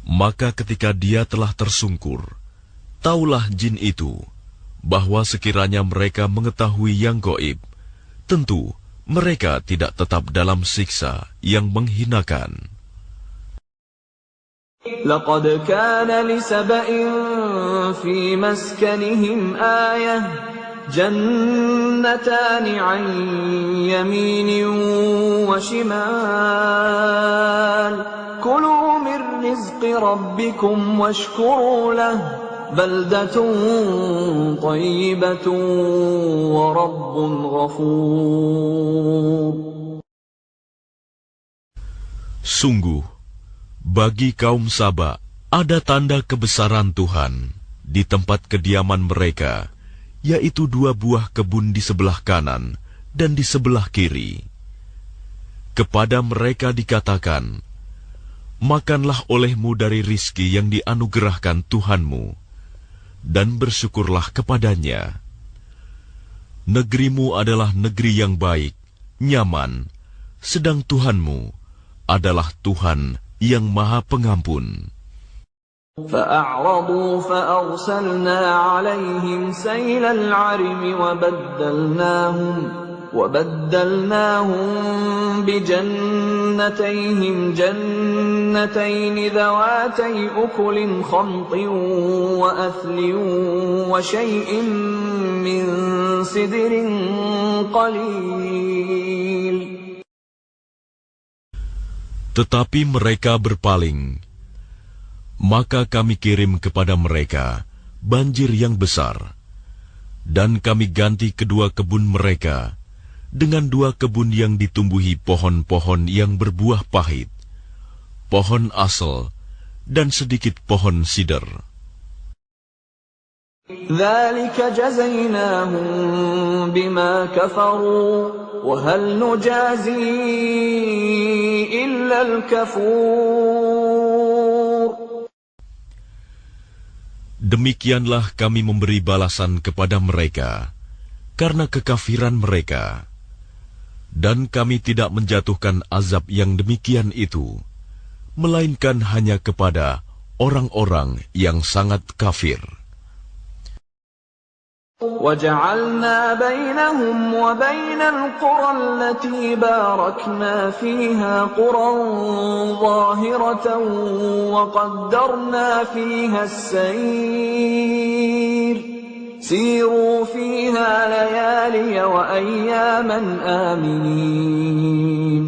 Maka ketika dia telah tersungkur, taulah jin itu bahwa sekiranya mereka mengetahui yang gaib, tentu mereka tidak tetap dalam siksa yang menghinakan. لَقَدْ كَانَ لِسَبَإٍ فِي مَسْكَنِهِمْ آيَةٌ جَنَّتَانِ عَنْ يَمِينٍ وَشِمَالٍ كُلُوا مِنْ رِزْقِ رَبِّكُمْ وَاشْكُرُوا لَهُ بَلْدَةٌ طَيِّبَةٌ وَرَبٌّ غَفُورٌ. Sungguh, bagi kaum Saba ada tanda kebesaran Tuhan di tempat kediaman mereka, yaitu 2 buah kebun di sebelah kanan dan di sebelah kiri. Kepada mereka dikatakan, makanlah olehmu dari rizki yang dianugerahkan Tuhanmu, dan bersyukurlah kepadanya. Negerimu adalah negeri yang baik, nyaman, sedang Tuhanmu adalah Tuhan yang Maha Pengampun. فَأَعْرَضُوا فَأَرْسَلْنَا عَلَيْهِمْ سَيْلَ الْعَرِمِ وَبَدَّلْنَاهُمْ بِجَنَّتَيْهِمْ جَنَّتَيْنِ ذَوَاتَيْ أُكُلٍ خَمْطٍ وَأَثْلٍ وَشَيْءٍ مِّن سِدْرٍ قَلِيلٍ. Tetapi mereka berpaling, maka kami kirim kepada mereka banjir yang besar, dan kami ganti kedua kebun mereka dengan dua kebun yang ditumbuhi pohon-pohon yang berbuah pahit, pohon asel, dan sedikit pohon sider. ذلك جزيناهم بما كفروا وهل نجازي إلا الكفور. Demikianlah kami memberi balasan kepada mereka karena kekafiran mereka, dan kami tidak menjatuhkan azab yang demikian itu, melainkan hanya kepada orang-orang yang sangat kafir. وَجَعَلْنَا بَيْنَهُمْ وَبَيْنَ الْقُرَى الَّتِي بَارَكْنَا فِيهَا قُرًى ظَاهِرَةً وَقَدَّرْنَا فِيهَا السَّيْرَ سِيرُوا فِيهَا لَيَالِيَ وَأَيَّامًا آمِنِينَ.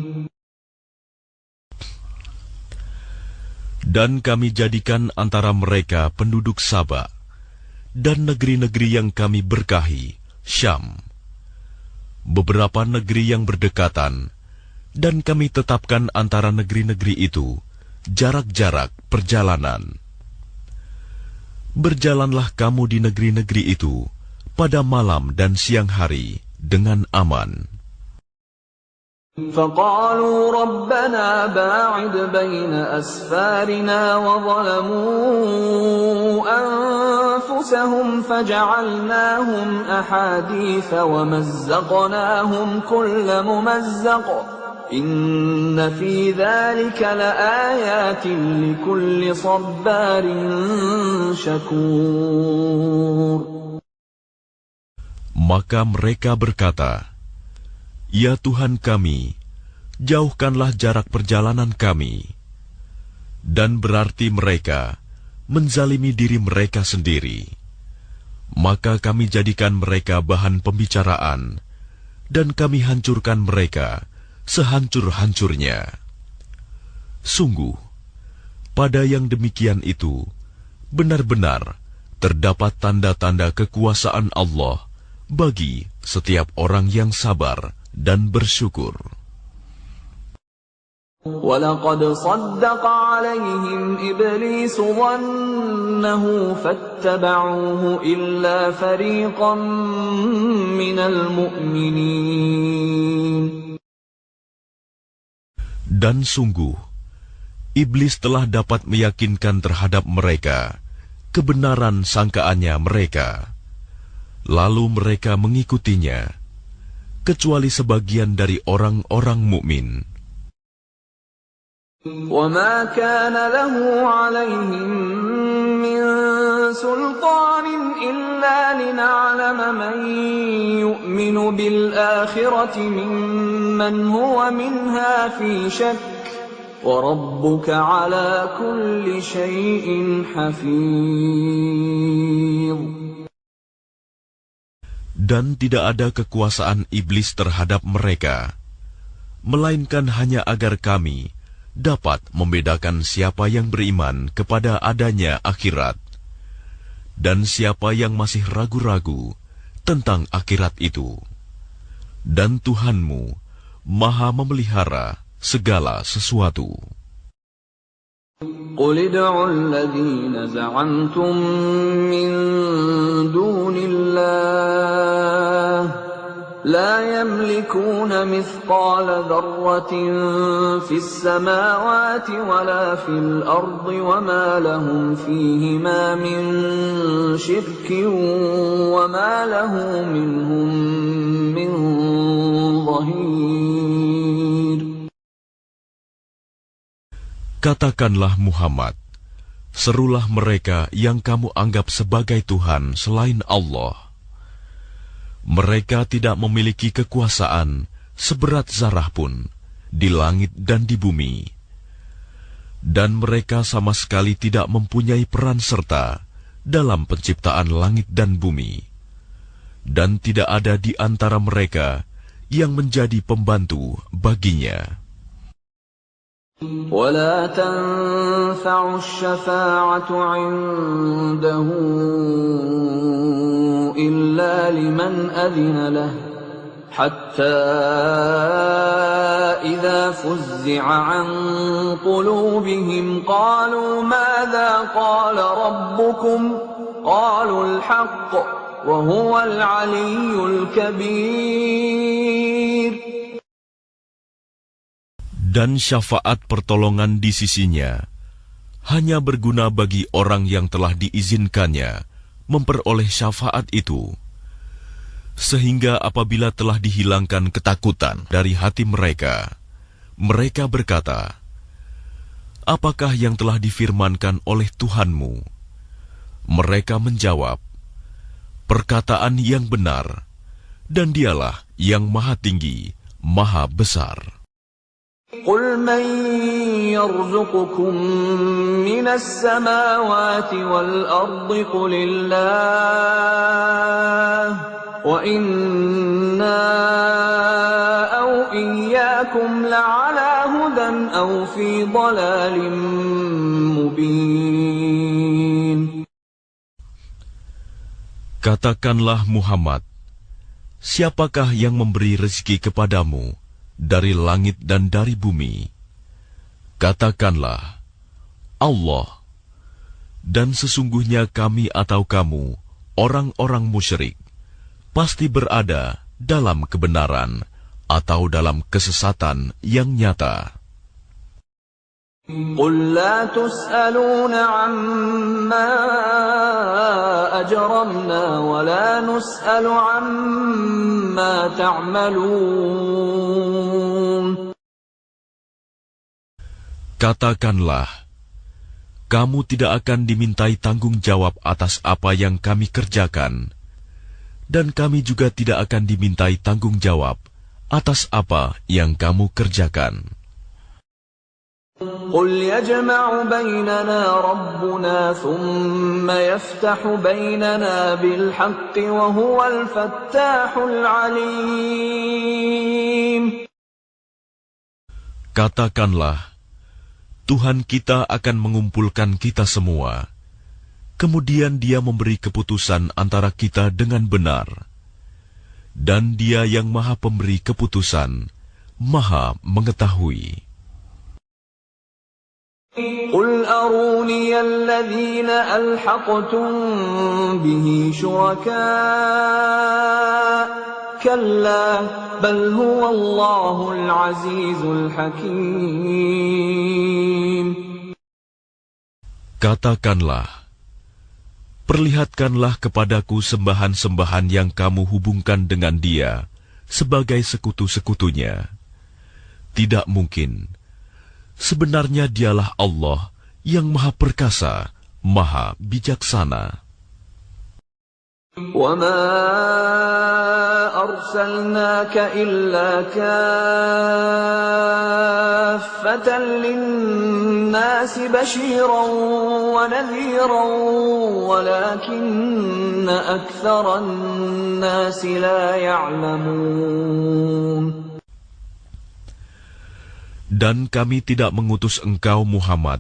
Dan kami jadikan antara mereka penduduk Saba dan negeri-negeri yang kami berkahi, Syam, beberapa negeri yang berdekatan, dan kami tetapkan antara negeri-negeri itu jarak-jarak perjalanan. Berjalanlah kamu di negeri-negeri itu pada malam dan siang hari dengan aman. فَقَالُوا رَبَّنَا بَاعِدْ بَيْنَ أَسْفَارِنَا وَظَلَمُوا أَنفُسَهُمْ فَجَعَلْنَاهُمْ أَحَادِيثَ وَمَزَّقْنَاهُمْ كُلَّ مُمَزَّقٍ إِنَّ فِي ذَلِكَ لَآيَاتٍ لِكُلِّ صَبَّارٍ شَكُورٍ. Maka mereka berkata, "Ya Tuhan kami, jauhkanlah jarak perjalanan kami." Dan berarti mereka menzalimi diri mereka sendiri. Maka kami jadikan mereka bahan pembicaraan, dan kami hancurkan mereka sehancur-hancurnya. Sungguh, pada yang demikian itu, benar-benar terdapat tanda-tanda kekuasaan Allah bagi setiap orang yang sabar dan bersyukur. وَلَقَدْ صَدَّقَ عَلَيْهِمْ إِبْلِيسُ ظَنَّهُ فَاتَّبَعُوهُ إِلَّا فَرِيقًا مِّنَ الْمُؤْمِنِينَ. Dan sungguh, iblis telah dapat meyakinkan terhadap mereka kebenaran sangkaannya mereka, lalu mereka mengikutinya, kecuali sebagian dari orang-orang mukmin. وَمَا كَانَ لَهُ عَلَيْهِمْ مِنْ سُلْطَانٍ إِلَّا لِنَعْلَمَ مَنْ يُؤْمِنُ بِالْآخِرَةِ مِمَّنْ هُوَ مِنْهَا فِي شَكٍّ وَرَبُّكَ عَلَى كُلِّ شَيْءٍ حَفِيظٌ. Dan tidak ada kekuasaan iblis terhadap mereka, melainkan hanya agar kami dapat membedakan siapa yang beriman kepada adanya akhirat, dan siapa yang masih ragu-ragu tentang akhirat itu. Dan Tuhanmu Maha memelihara segala sesuatu. قُلِ ادْعُوا الَّذِينَ زَعَمْتُم مِّن دُونِ اللَّهِ لَا يَمْلِكُونَ مِثْقَالَ ذَرَّةٍ فِي السَّمَاوَاتِ وَلَا فِي الْأَرْضِ وَمَا لَهُمْ فِيهِمَا مِن شِرْكٍ وَمَا لَهُ مِنْهُم مِّن ظَهِيرٍ. Katakanlah Muhammad, serulah mereka yang kamu anggap sebagai Tuhan selain Allah. Mereka tidak memiliki kekuasaan seberat zarah pun di langit dan di bumi. Dan mereka sama sekali tidak mempunyai peran serta dalam penciptaan langit dan bumi. Dan tidak ada di antara mereka yang menjadi pembantu baginya. ولا تنفع الشفاعة عنده إلا لمن أذن له حتى إذا فزع عن قلوبهم قالوا ماذا قال ربكم قالوا الحق وهو العلي الكبير. Dan syafaat pertolongan di sisinya hanya berguna bagi orang yang telah diizinkannya memperoleh syafaat itu. Sehingga apabila telah dihilangkan ketakutan dari hati mereka, mereka berkata, apakah yang telah difirmankan oleh Tuhanmu? Mereka menjawab, perkataan yang benar, dan dialah yang maha tinggi, maha besar. قل من يرزقكم من السماوات والأرض قل الله وإنا أو إياكم لعلى هدى أو في ضلال مبين. Katakanlah Muhammad, siapakah yang memberi rezeki kepadamu dari langit dan dari bumi? Katakanlah, Allah. Dan sesungguhnya kami atau kamu, orang-orang musyrik, pasti berada dalam kebenaran atau dalam kesesatan yang nyata. قل لا تسألون عما أجرمنا ولا نسأل عما تعملون. Katakanlah, kamu tidak akan dimintai tanggung jawab atas apa yang kami kerjakan, dan kami juga tidak akan dimintai tanggung jawab atas apa yang kamu kerjakan. قل يجمع بيننا ربنا ثم يفتح بيننا بالحق وهو الفتاح العليم. Katakanlah, Tuhan kita akan mengumpulkan kita semua. Kemudian Dia memberi keputusan antara kita dengan benar. Dan Dia yang Maha Pemberi keputusan, Maha Mengetahui. قل أروني الذين ألحقتم به شركاء كلا بل هو الله العزيز الحكيم. Katakanlah, perlihatkanlah kepadaku sembahan-sembahan yang kamu hubungkan dengan Dia sebagai sekutu-sekutunya. Tidak mungkin. Sebenarnya Dialah Allah yang Maha Perkasa, Maha Bijaksana. وَمَا أَرْسَلْنَاكَ إِلَّا كَافَّةً لِلنَّاسِ بَشِيرًا وَنَذِيرًا وَلَكِنَّ أَكْثَرَ النَّاسِ لَا يَعْلَمُونَ. Dan kami tidak mengutus engkau Muhammad,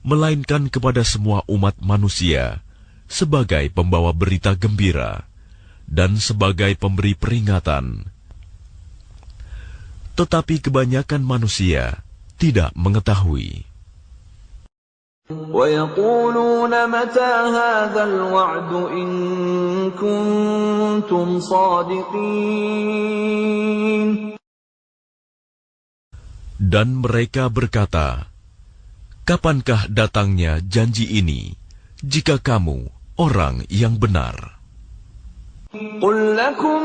melainkan kepada semua umat manusia, sebagai pembawa berita gembira, dan sebagai pemberi peringatan. Tetapi kebanyakan manusia tidak mengetahui. وَيَقُولُونَ مَتَى هَذَا الْوَعْدُ إِن كُنتُمْ صَادِقِينَ. Dan mereka berkata, kapankah datangnya janji ini, jika kamu orang yang benar? قُلْ لَكُمْ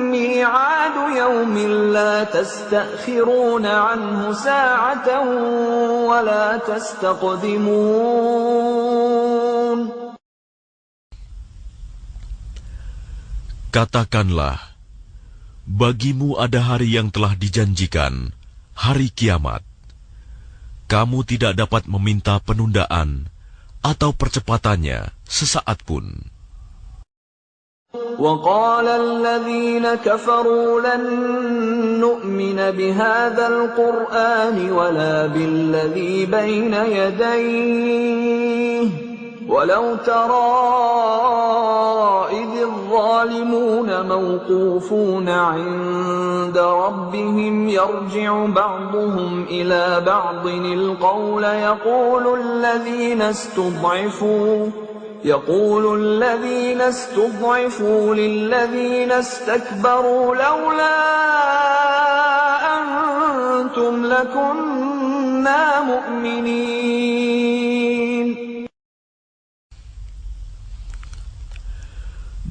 مِيعَادُ يَوْمٍ لَا تَسْتَأْخِرُونَ عَنْهُ سَاعَةً وَلَا تَسْتَقْدِمُونَ. Katakanlah, bagimu ada hari yang telah dijanjikan, hari kiamat. Kamu tidak dapat meminta penundaan atau percepatannya sesaat pun. وقال الذين كفروا لن نؤمن بهذا القرآن ولا بالذي بين يديه ولو ترى إذ الظالمون موقوفون عند ربهم يرجع بعضهم إلى بعض القول يقول الذين استضعفوا للذين استكبروا لولا أنتم لكنا مؤمنين.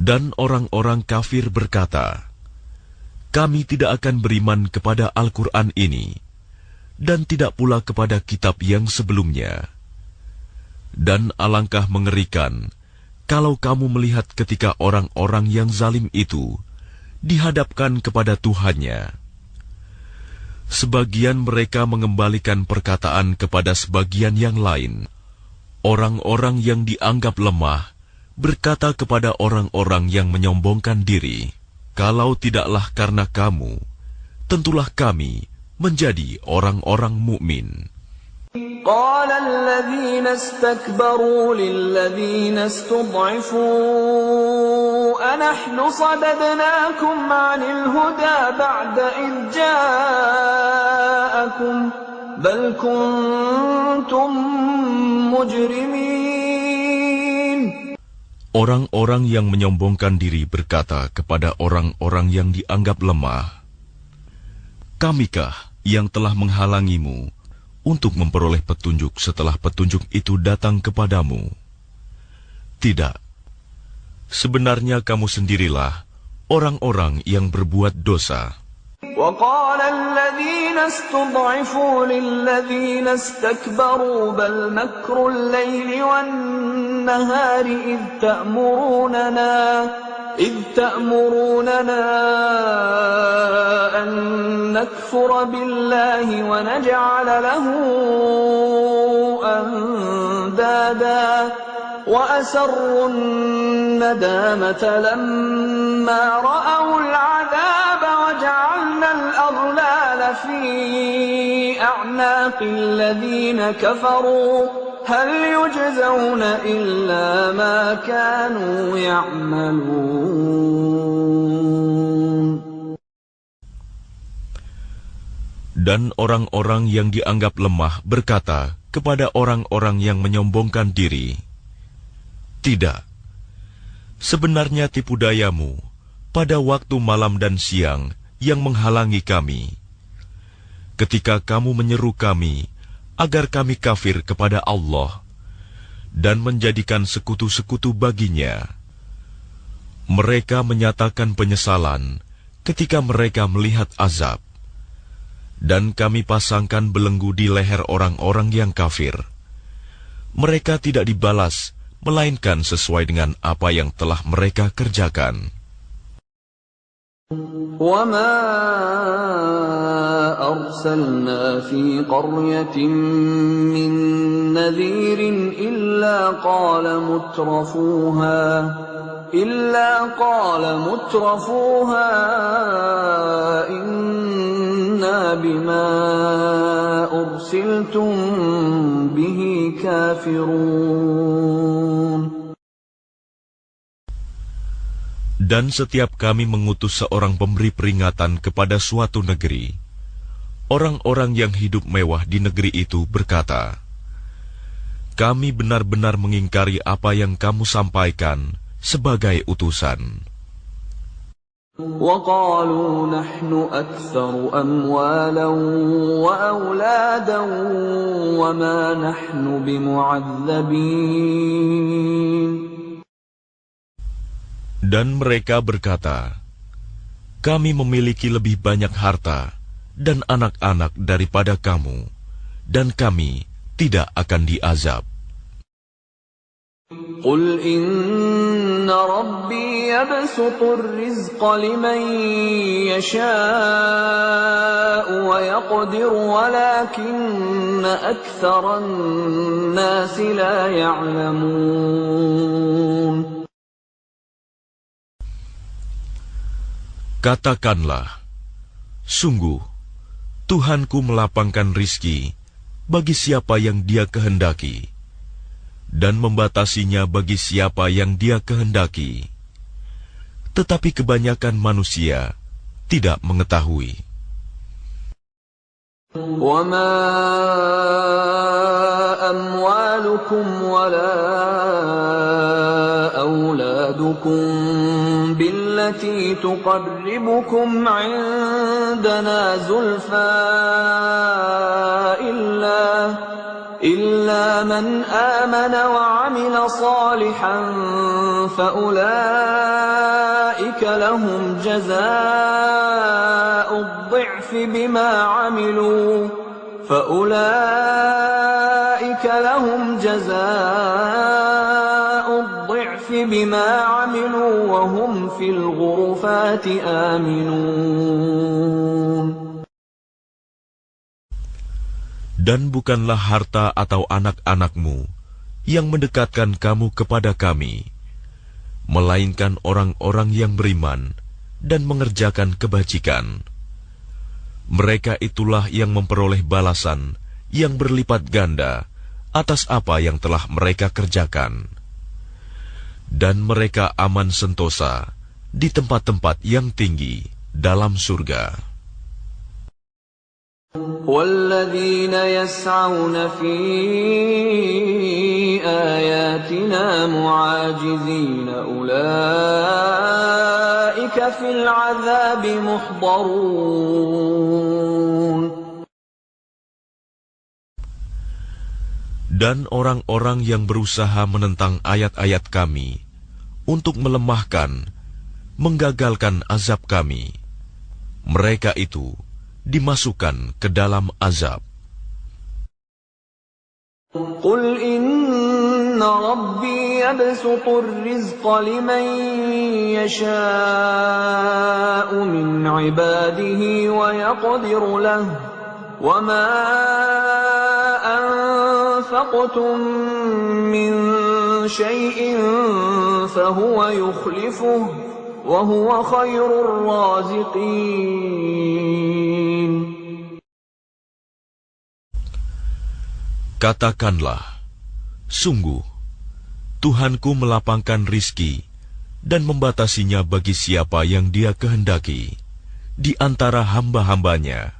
Dan orang-orang kafir berkata, kami tidak akan beriman kepada Al-Quran ini, dan tidak pula kepada kitab yang sebelumnya. Dan alangkah mengerikan kalau kamu melihat ketika orang-orang yang zalim itu dihadapkan kepada Tuhannya. Sebagian mereka mengembalikan perkataan kepada sebagian yang lain. Orang-orang yang dianggap lemah berkata kepada orang-orang yang menyombongkan diri, kalau tidaklah karena kamu, tentulah kami menjadi orang-orang mukmin. قال الذين استكبروا للذين استضعفوا أنحن صددناكم عن الهدى بعد إذ جاءكم بل كنتم مجرمين. Orang-orang yang menyombongkan diri berkata kepada orang-orang yang dianggap lemah, kamikah yang telah menghalangimu untuk memperoleh petunjuk setelah petunjuk itu datang kepadamu? Tidak. Sebenarnya kamu sendirilah orang-orang yang berbuat dosa. وقال الذين استضعفوا للذين استكبروا بل مكر الليل والنهار إذ تأمروننا أن نكفر بالله ونجعل له أندادا وأسروا الندامة لما رأوا العذاب وجعلنا الأغلال في أعناق الذين كفروا هل يجزون إلا ما كانوا يعملون. Dan orang-orang yang dianggap lemah berkata kepada orang-orang yang menyombongkan diri, tidak, sebenarnya tipu dayamu pada waktu malam dan siang yang menghalangi kami, ketika kamu menyeru kami agar kami kafir kepada Allah dan menjadikan sekutu-sekutu baginya. Mereka menyatakan penyesalan ketika mereka melihat azab, dan kami pasangkan belenggu di leher orang-orang yang kafir. Mereka tidak dibalas, melainkan sesuai dengan apa yang telah mereka kerjakan. وَمَا أَرْسَلْنَا فِي قَرْيَةٍ مِّن نَّذِيرٍ إِلَّا قَالَ مُتْرَفُوهَا إِنَّا بِمَا أُرْسِلْتُم بِهِ كَافِرُونَ. Dan setiap kami mengutus seorang pemberi peringatan kepada suatu negeri, orang-orang yang hidup mewah di negeri itu berkata, kami benar-benar mengingkari apa yang kamu sampaikan sebagai utusan. وَقَالُوا نَحْنُ أَكْثَرُ أَمْوَالًا وَأَوْلَادًا وَمَا نَحْنُ بِمُعَذَّبِينَ. Dan mereka berkata, kami memiliki lebih banyak harta dan anak-anak daripada kamu, dan kami tidak akan diazab. قُلْ إِنَّ رَبِّي يَبْسُطُ الرِّزْقَ لِمَن يَشَاءُ وَيَقْدِرُ وَلَكِنَّ أَكْثَرَ النَّاسِ لَا يَعْلَمُونَ. Katakanlah, sungguh, Tuhanku melapangkan rizki bagi siapa yang Dia kehendaki, dan membatasinya bagi siapa yang Dia kehendaki. Tetapi kebanyakan manusia tidak mengetahui. وَمَا أَمْوَالُكُمْ وَلَا أَوْلَادُكُمْ بِالَّتِي تُقَرِّبُكُمْ عِندَنَا زُلْفَىٰ إِلَّا مَنْ آمَنَ وَعَمِلَ صَالِحًا فَأُولَٰئِكَ لَهُمْ جَزَاءُ الضِّعْفِ بِمَا عَمِلُوا وَهُمْ فِي الْغُرُفَاتِ آمِنُونَ. Dan bukanlah harta atau anak-anakmu yang mendekatkan kamu kepada kami, melainkan orang-orang yang beriman dan mengerjakan kebajikan. Mereka itulah yang memperoleh balasan yang berlipat ganda atas apa yang telah mereka kerjakan. Dan mereka aman sentosa di tempat-tempat yang tinggi dalam surga. وَالَّذِينَ يَسْعَوْنَ فِي آيَاتِنَا مُعَاجِزِينَ أُولَئِكَ فِي الْعَذَابِ مُحْضَرُونَ. Dan orang-orang yang berusaha menentang ayat-ayat kami untuk melemahkan, menggagalkan azab kami, mereka itu dimasukkan ke dalam azab. قُلْ إِنَّ رَبِّي يَبْسُطُ الرِّزْقَ لِمَن يَشَاءُ مِنْ عِبَادِهِ وَيَقْدِرُ لَهُ وَمَا أَنفَقْتُم مِّن شَيْءٍ فَهُوَ يُخْلِفُهُ وَهُوَ خَيْرُ الرَّازِقِينَ. Katakanlah, sungguh, Tuhanku melapangkan rizki dan membatasinya bagi siapa yang Dia kehendaki di antara hamba-hambanya.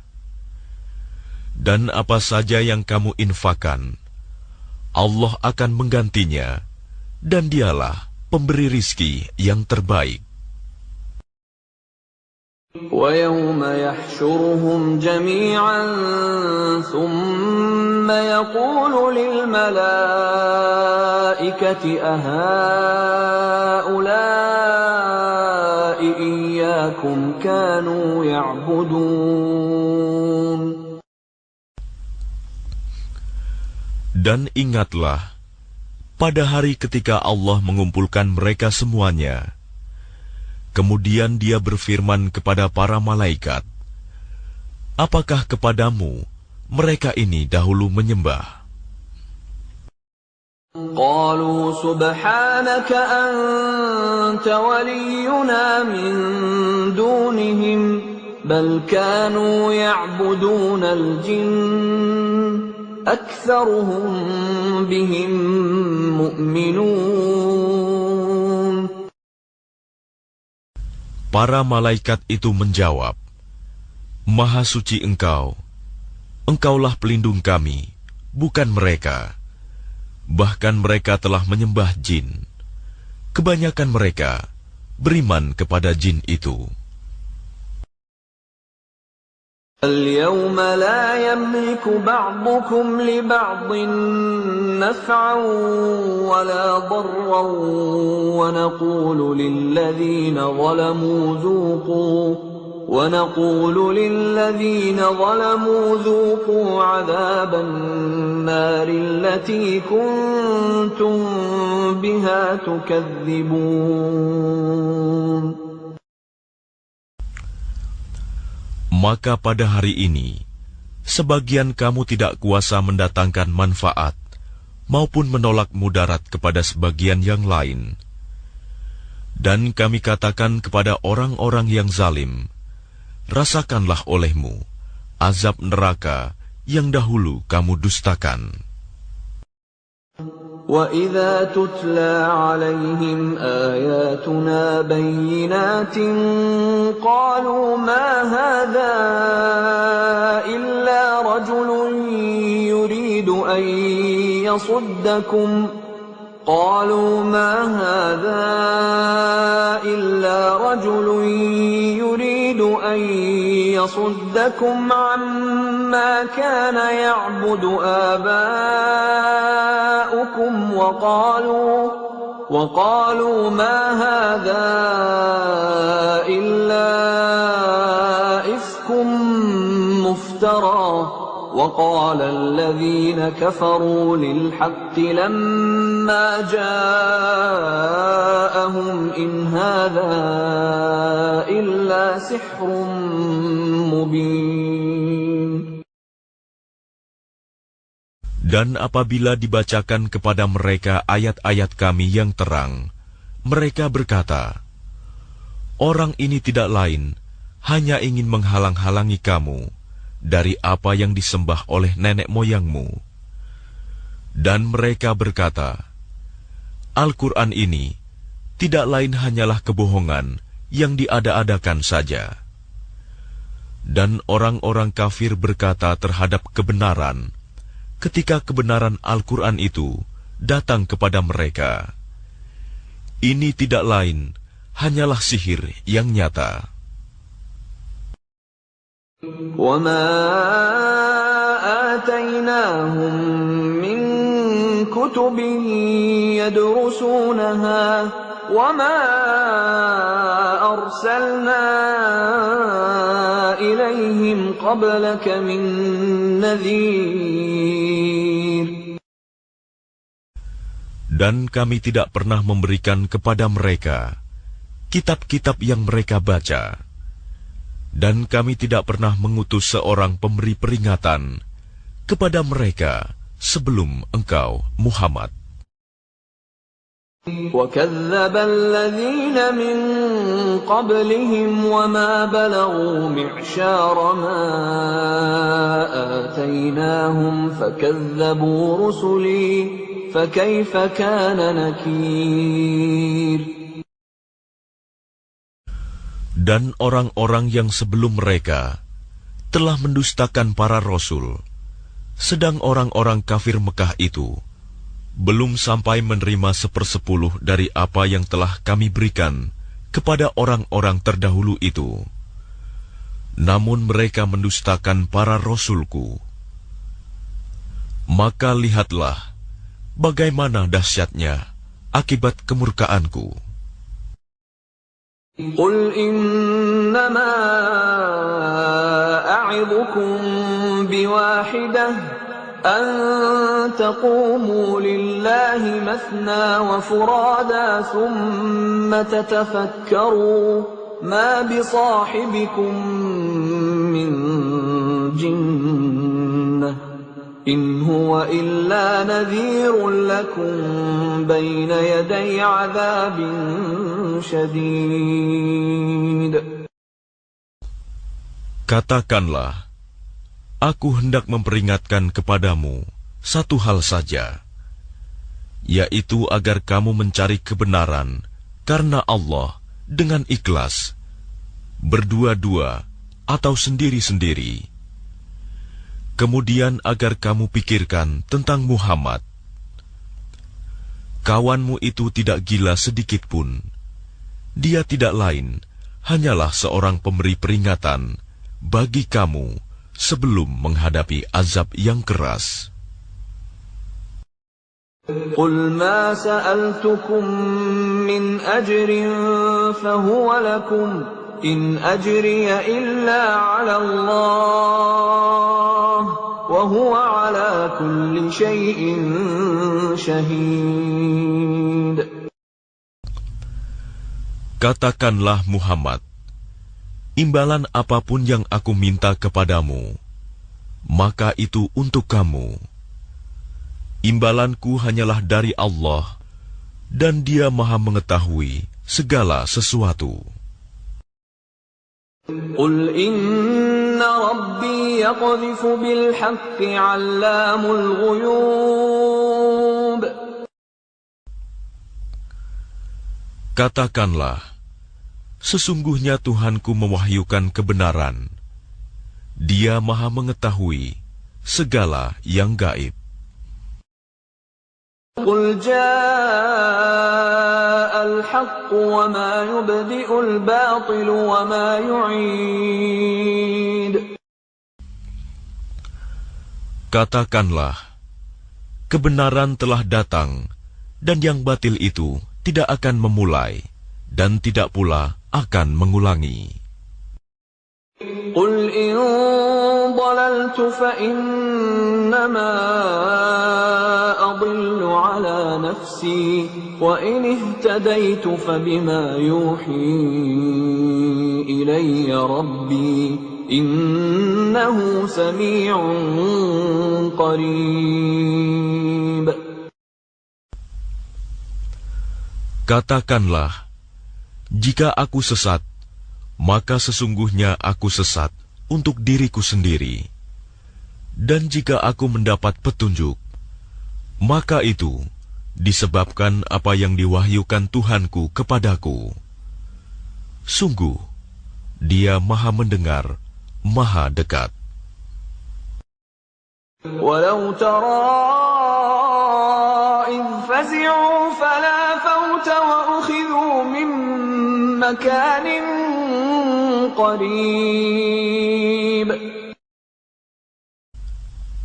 Dan apa saja yang kamu infakkan, Allah akan menggantinya, dan Dialah pemberi rizki yang terbaik. وَيَوْمَ يَحْشُرُهُمْ جَمِيعًا ثُمَّ يَقُولُ لِلْمَلَائِكَةِ أَهَٰؤُلَاءِ إِيَّاكُمْ كَانُوا يَعْبُدُونَ. Dan ingatlah, pada hari ketika Allah mengumpulkan mereka semuanya, kemudian Dia berfirman kepada para malaikat, apakah kepadamu mereka ini dahulu menyembah? قَالُوا سُبْحَانَكَ أَنْتَ وَلِيُّنَا مِنْ دُونِهِمْ بَلْ كَانُوا يَعْبُدُونَ الْجِنَّ أَكْثَرُهُمْ بِهِمْ مُؤْمِنُونَ. Para malaikat itu menjawab, Maha suci Engkau, Engkaulah pelindung kami, bukan mereka. Bahkan mereka telah menyembah jin. Kebanyakan mereka beriman kepada jin itu. الْيَوْمَ لَا يَمْلِكُ بَعْضُكُمْ لِبَعْضٍ نَفْعًا وَلَا ضَرًّا وَنَقُولُ لِلَّذِينَ ظَلَمُوا ذُوقُوا عَذَابَ النَّارِ الَّتِي كُنتُم بِهَا تُكَذِّبُونَ. Maka pada hari ini, sebagian kamu tidak kuasa mendatangkan manfaat maupun menolak mudarat kepada sebagian yang lain. Dan kami katakan kepada orang-orang yang zalim, rasakanlah olehmu azab neraka yang dahulu kamu dustakan. وَإِذَا تُتْلَى عَلَيْهِمْ آيَاتُنَا بَيِّنَاتٍ قَالُوا مَا هَذَا إِلَّا رَجُلٌ يُرِيدُ أَن يَصُدَّكُمْ عَمَّا كَانَ يَعْبُدُ آبَاؤُكُمْ وَقَالُوا مَا هَذَا إِلَّا إِفْكٌ مُفْتَرًى وَقَالَ الَّذِينَ كَفَرُوا لِلْحَقِّ لَمَّا جَاءَهُمْ إِنْ هَذَا إِلَّا سِحْرٌ مُبِينٌ. Dan apabila dibacakan kepada mereka ayat-ayat kami yang terang, mereka berkata, orang ini tidak lain, hanya ingin menghalang-halangi kamu dari apa yang disembah oleh nenek moyangmu. Dan mereka berkata, Al-Quran ini tidak lain hanyalah kebohongan yang diada-adakan saja. Dan orang-orang kafir berkata terhadap kebenaran, ketika kebenaran Al-Quran itu datang kepada mereka, ini tidak lain hanyalah sihir yang nyata. وَمَا آتَيْنَاهُمْ مِنْ كُتُبٍ يَدْرُسُونَهَا وَمَا أَرْسَلْنَا إِلَيْهِمْ قَبْلَكَ مِنْ نَذِيرٍ. Dan kami tidak pernah memberikan kepada mereka kitab-kitab yang mereka baca. Dan kami tidak pernah mengutus seorang pemberi peringatan kepada mereka sebelum engkau, Muhammad. وَكَذَّبَ الَّذِينَ مِن قَبْلِهِمْ وَمَا بَلَغُوا مِعْشَارَ مَا آتَيْنَاهُمْ فَكَذَّبُوا رُسُلِي فَكَيْفَ كَانَ نَكِيرِ. Dan orang-orang yang sebelum mereka telah mendustakan para rasul, sedang orang-orang kafir Mekah itu belum sampai menerima 1/10 dari apa yang telah kami berikan kepada orang-orang terdahulu itu. Namun mereka mendustakan para rasulku. Maka lihatlah bagaimana dahsyatnya akibat kemurkaanku. قُلْ إِنَّمَا أَعِظُكُمْ بِوَاحِدَةٍ أَن تَقُومُوا لِلَّهِ مَثْنَى وَفُرَادَى ثُمَّ تَتَفَكَّرُوا مَا بِصَاحِبِكُم مِّن جِنَّةٍ إِنْ هُوَ إِلَّا نَذِيرٌ لَكُمْ بَيْنَ يَدَيْ عَذَابٍ شَدِيدٍ. Katakanlah, aku hendak memperingatkan kepadamu satu hal saja, yaitu agar kamu mencari kebenaran karena Allah dengan ikhlas, berdua-dua atau sendiri-sendiri. Kemudian agar kamu pikirkan tentang Muhammad. Kawanmu itu tidak gila sedikit pun. Dia tidak lain, hanyalah seorang pemberi peringatan bagi kamu sebelum menghadapi azab yang keras. قُلْ مَا سَأَلْتُكُم مِّنْ أَجْرٍ فَهُوَ لَكُمْ إِنْ أَجْرِيَ إِلَّا عَلَى اللَّهِ وَهُوَ عَلَى كُلِّ شَيْءٍ شَهِيدٌ. Katakanlah Muhammad, imbalan apapun yang aku minta kepadamu, maka itu untuk kamu. Imbalanku hanyalah dari Allah, dan Dia Maha mengetahui segala sesuatu. قل إن ربي يقذف بالحق علام الغيوب. Katakanlah, sesungguhnya Tuhanku mewahyukan kebenaran. Dia Maha mengetahui segala yang gaib. قل جاء الحق وما يبدئ الباطل وما يعيد. Katakanlah, kebenaran telah datang, dan yang batil itu tidak akan memulai, dan tidak pula akan mengulangi. قل إن ضللت فإنما أضل على نفسي وإن اهتديت فبما يوحي إلي ربي إنه سميع قريب. Katakanlah, jika aku sesat, maka sesungguhnya aku sesat untuk diriku sendiri. Dan jika aku mendapat petunjuk, maka itu disebabkan apa yang diwahyukan Tuhanku kepadaku. Sungguh, Dia Maha mendengar, Maha dekat. Walau tara إذ فزعوا فلا فوت وأخذوا من مكان قريب.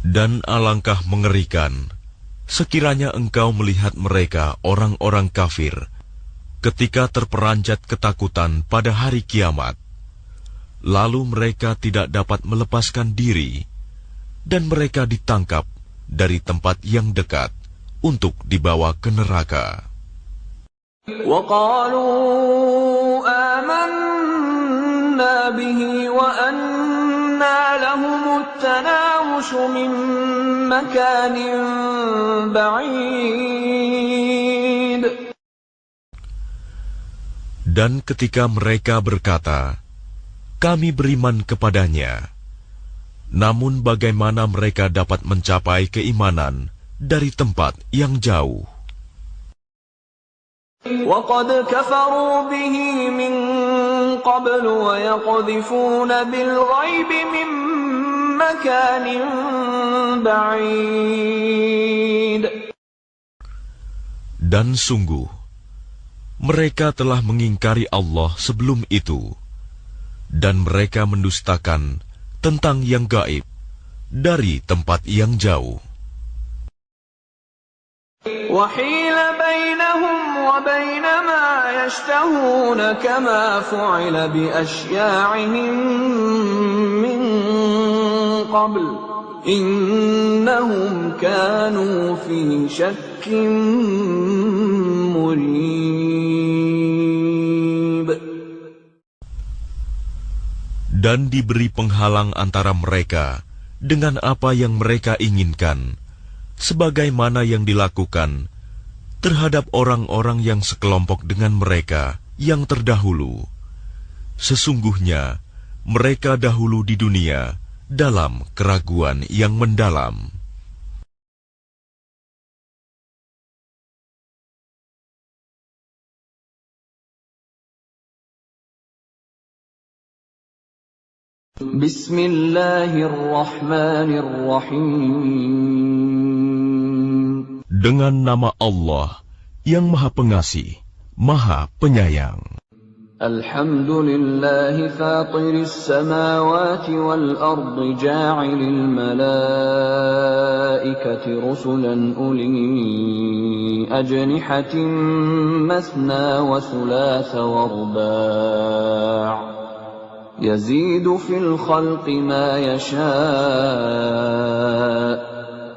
Dan alangkah mengerikan sekiranya engkau melihat mereka orang-orang kafir ketika terperanjat ketakutan pada hari kiamat, lalu mereka tidak dapat melepaskan diri, dan mereka ditangkap dari tempat yang dekat untuk dibawa ke neraka. وَقَالُوا آمَنَّا بِهِ وَأَنَّى لَهُمُ التَّنَاوُشُ مِنْ مَكَانٍ بَعِيدٍ. Dan ketika mereka berkata, kami beriman kepadanya, namun bagaimana mereka dapat mencapai keimanan dari tempat yang jauh? وَقَدْ كَفَرُوا بِهِ مِنْ قَبْلُ وَيَقْذِفُونَ بِالْغَيْبِ مِنْ مَكَانٍ بَعِيدٍ. Dan sungguh, mereka telah mengingkari Allah sebelum itu, dan mereka mendustakan tentang yang gaib dari tempat yang jauh. وَحِيلَ بَيْنَهُمْ وَبَيْنَ مَا يَشْتَهُونَ كَمَا فُعِلَ بِأَشْيَاعِهِمْ مِنْ قَبْلُ إِنَّهُمْ كَانُوا فِي شَكٍّ مُرِيبٍ. Dan diberi penghalang antara mereka dengan apa yang mereka inginkan, sebagaimana yang dilakukan terhadap orang-orang yang sekelompok dengan mereka yang terdahulu. Sesungguhnya mereka dahulu di dunia dalam keraguan yang mendalam. Bismillahirrahmanirrahim. Dengan nama Allah yang Maha Pengasih, Maha Penyayang. Alhamdulillahi fatiris samawati wal ardi ja'ilil malaikati rusulan uli ajnihatin masna wa thulatha wa ruba'. Yazidu fil khalqi ma yasha'.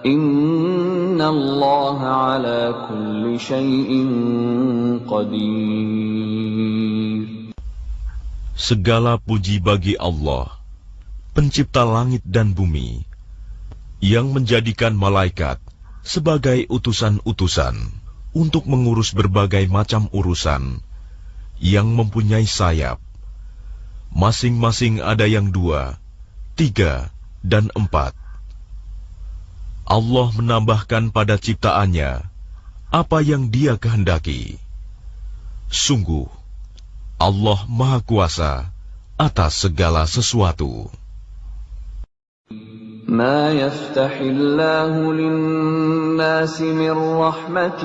Inna Allah ala kulli syai'in qadir. Segala puji bagi Allah, pencipta langit dan bumi, yang menjadikan malaikat sebagai utusan-utusan untuk mengurus berbagai macam urusan, yang mempunyai sayap. Masing-masing ada yang 2, 3, dan 4. Allah menambahkan pada ciptaannya apa yang Dia kehendaki. Sungguh, Allah Maha Kuasa atas segala sesuatu. ما يفتح الله للناس من رحمة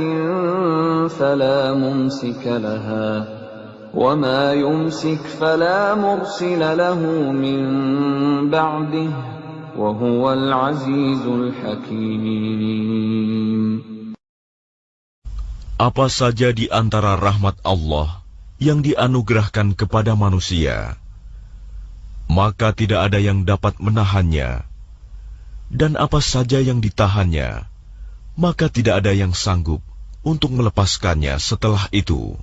فلا ممسك لها وما يمسك فلا مرسل له من بعده وهو العزيز الحكيم. Apa saja di antara rahmat Allah yang dianugerahkan kepada manusia, maka tidak ada yang dapat menahannya. Dan apa saja yang ditahannya, maka tidak ada yang sanggup untuk melepaskannya setelah itu.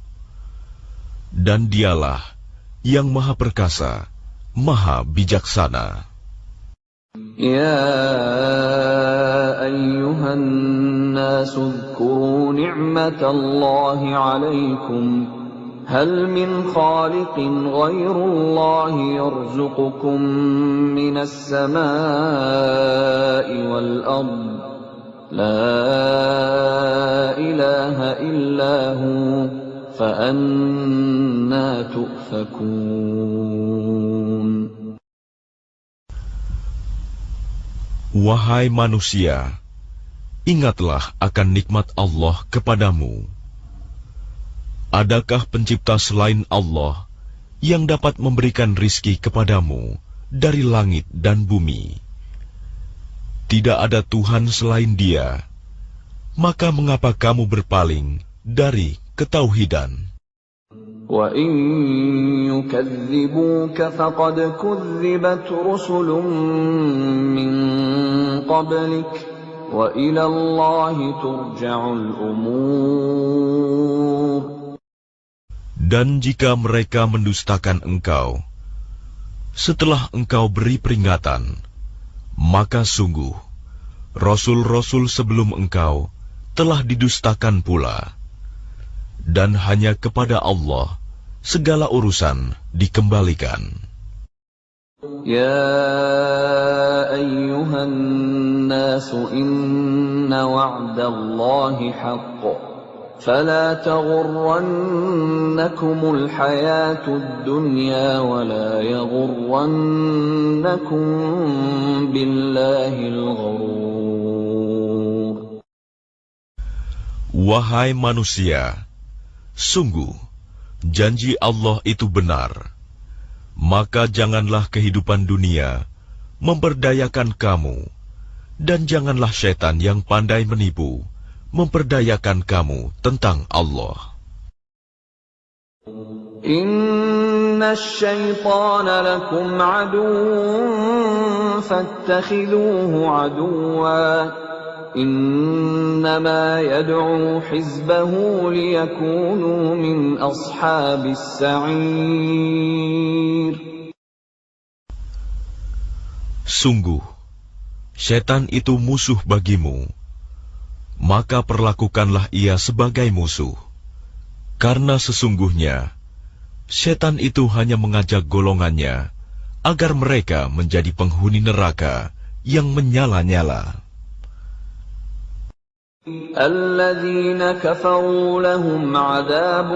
Dan Dialah yang Maha Perkasa, Maha Bijaksana. يا أيها الناس اذكروا نعمة الله عليكم هل من خالق غير الله يرزقكم من السماء والأرض لا إله إلا هو فأنى تؤفكون. Wahai manusia, ingatlah akan nikmat Allah kepadamu. Adakah pencipta selain Allah yang dapat memberikan rizki kepadamu dari langit dan bumi? Tidak ada Tuhan selain Dia. Maka mengapa kamu berpaling dari ketauhidan? وَإِن يُكَذِّبُوكَ فَقَدْ كُذِّبَتْ رُسُلٌ مِّن قَبْلِكَ وَإِلَى اللَّهِ تُرْجَعُ الْأُمُورُ. Dan jika mereka mendustakan engkau, setelah engkau beri peringatan, maka sungguh, Rasul-Rasul sebelum engkau telah didustakan pula. Dan hanya kepada Allah segala urusan dikembalikan. Ya ayyuhan nasu inna wa'dallahi haqq fala taghurrannakumul hayatud dunya wala yaghurrannakum billahil ghurur. Wahai manusia, sungguh, janji Allah itu benar. Maka janganlah kehidupan dunia memperdayakan kamu, dan janganlah syaitan yang pandai menipu memperdayakan kamu tentang Allah. Inna syaitana lakum aduwwun fattakhiduhu aduwwan. إنما يدعو حزبه ليكونوا من أصحاب السعير. Sungguh, syaitan itu musuh bagimu, maka perlakukanlah ia sebagai musuh. Karena sesungguhnya, syaitan itu hanya mengajak golongannya agar mereka menjadi penghuni neraka yang menyala-nyala. الذين كفروا لهم عذاب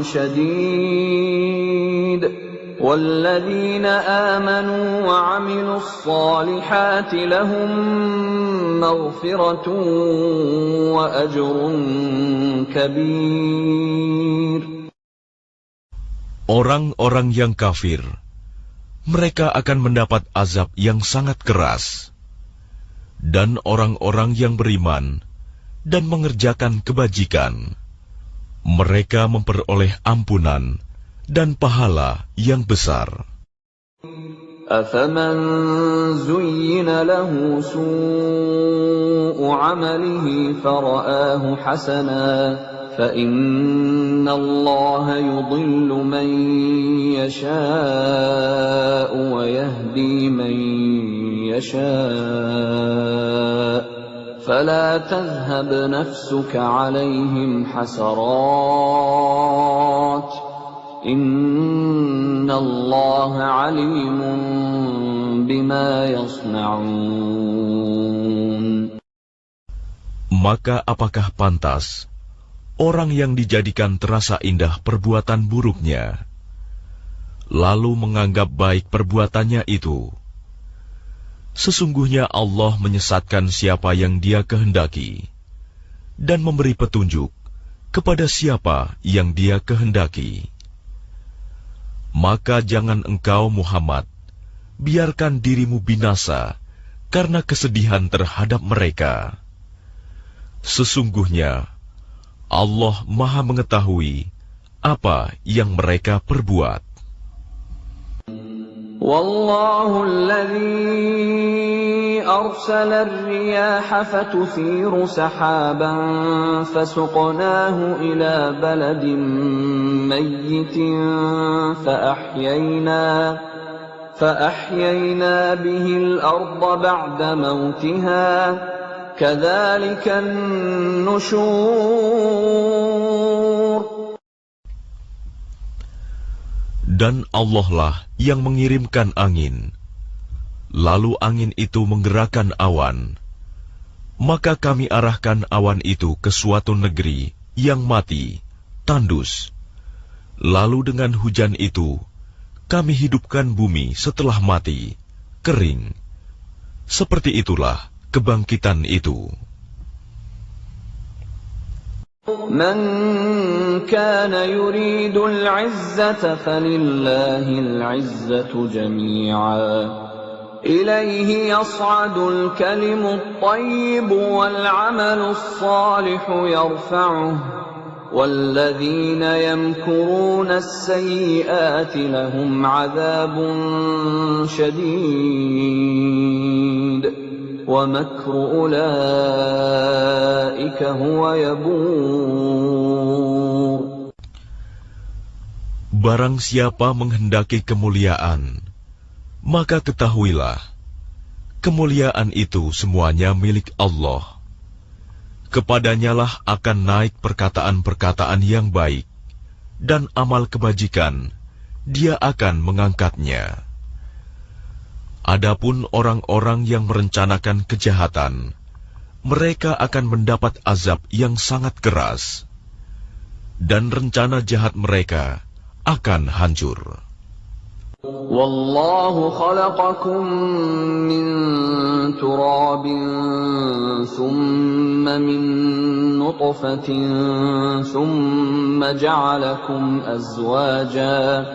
شديد والذين آمنوا وعملوا الصالحات لهم مغفرة وأجر كبير. Orang-orang yang kafir, mereka akan mendapat azab yang sangat keras. Dan orang-orang yang beriman dan mengerjakan kebajikan, mereka memperoleh ampunan dan pahala yang besar. أَفَمَنْ زُيِّنَ لَهُ سُوءُ عَمَلِهِ فَرَآهُ حَسَنًا فَإِنَّ اللَّهَ يُضِلُّ مَنْ يَشَاءُ وَيَهْدِي مَنْ يَشَاءُ فلا تذهب نفسك عليهم حسرات إن الله عليم بما يصنعون. Maka apakah pantas orang yang dijadikan terasa indah perbuatan buruknya, lalu menganggap baik perbuatannya itu? Sesungguhnya Allah menyesatkan siapa yang Dia kehendaki, dan memberi petunjuk kepada siapa yang Dia kehendaki. Maka jangan engkau Muhammad biarkan dirimu binasa karena kesedihan terhadap mereka. Sesungguhnya Allah Maha mengetahui apa yang mereka perbuat. Wallahu alladhi arsala ar-riyaha fatuthiru sahaban fasuqnahu ila baladin mayyitin فأحيينا به الأرض بعد موتها كذلك النشور. Dan Allah lah yang mengirimkan angin, lalu angin itu menggerakkan awan, maka kami arahkan awan itu ke suatu negeri yang mati, tandus. Lalu dengan hujan itu kami hidupkan bumi setelah mati, kering. Seperti itulah kebangkitan itu. Man kana yuridu al-'izzata falillahi al-'izzatu jami'a. Ilayhi yas'adu al-kalimu at-tayyibu wal-'amalu as-salihu yarfa'uhu. وَالَّذِينَ يَمْكُرُونَ السَّيِّئَاتِ لَهُمْ عَذَابٌ شَدِيدٌ وَمَكْرُ أُولَئِكَ هُوَ يَبُورُ. Barang siapa menghendaki kemuliaan, maka ketahuilah, kemuliaan itu semuanya milik Allah. Kepadanyalah akan naik perkataan-perkataan yang baik, dan amal kebajikan, Dia akan mengangkatnya. Adapun orang-orang yang merencanakan kejahatan, mereka akan mendapat azab yang sangat keras, dan rencana jahat mereka akan hancur. Wallahu khalaqakum min turabin thumma min nutfatin thumma ja'alakum azwaja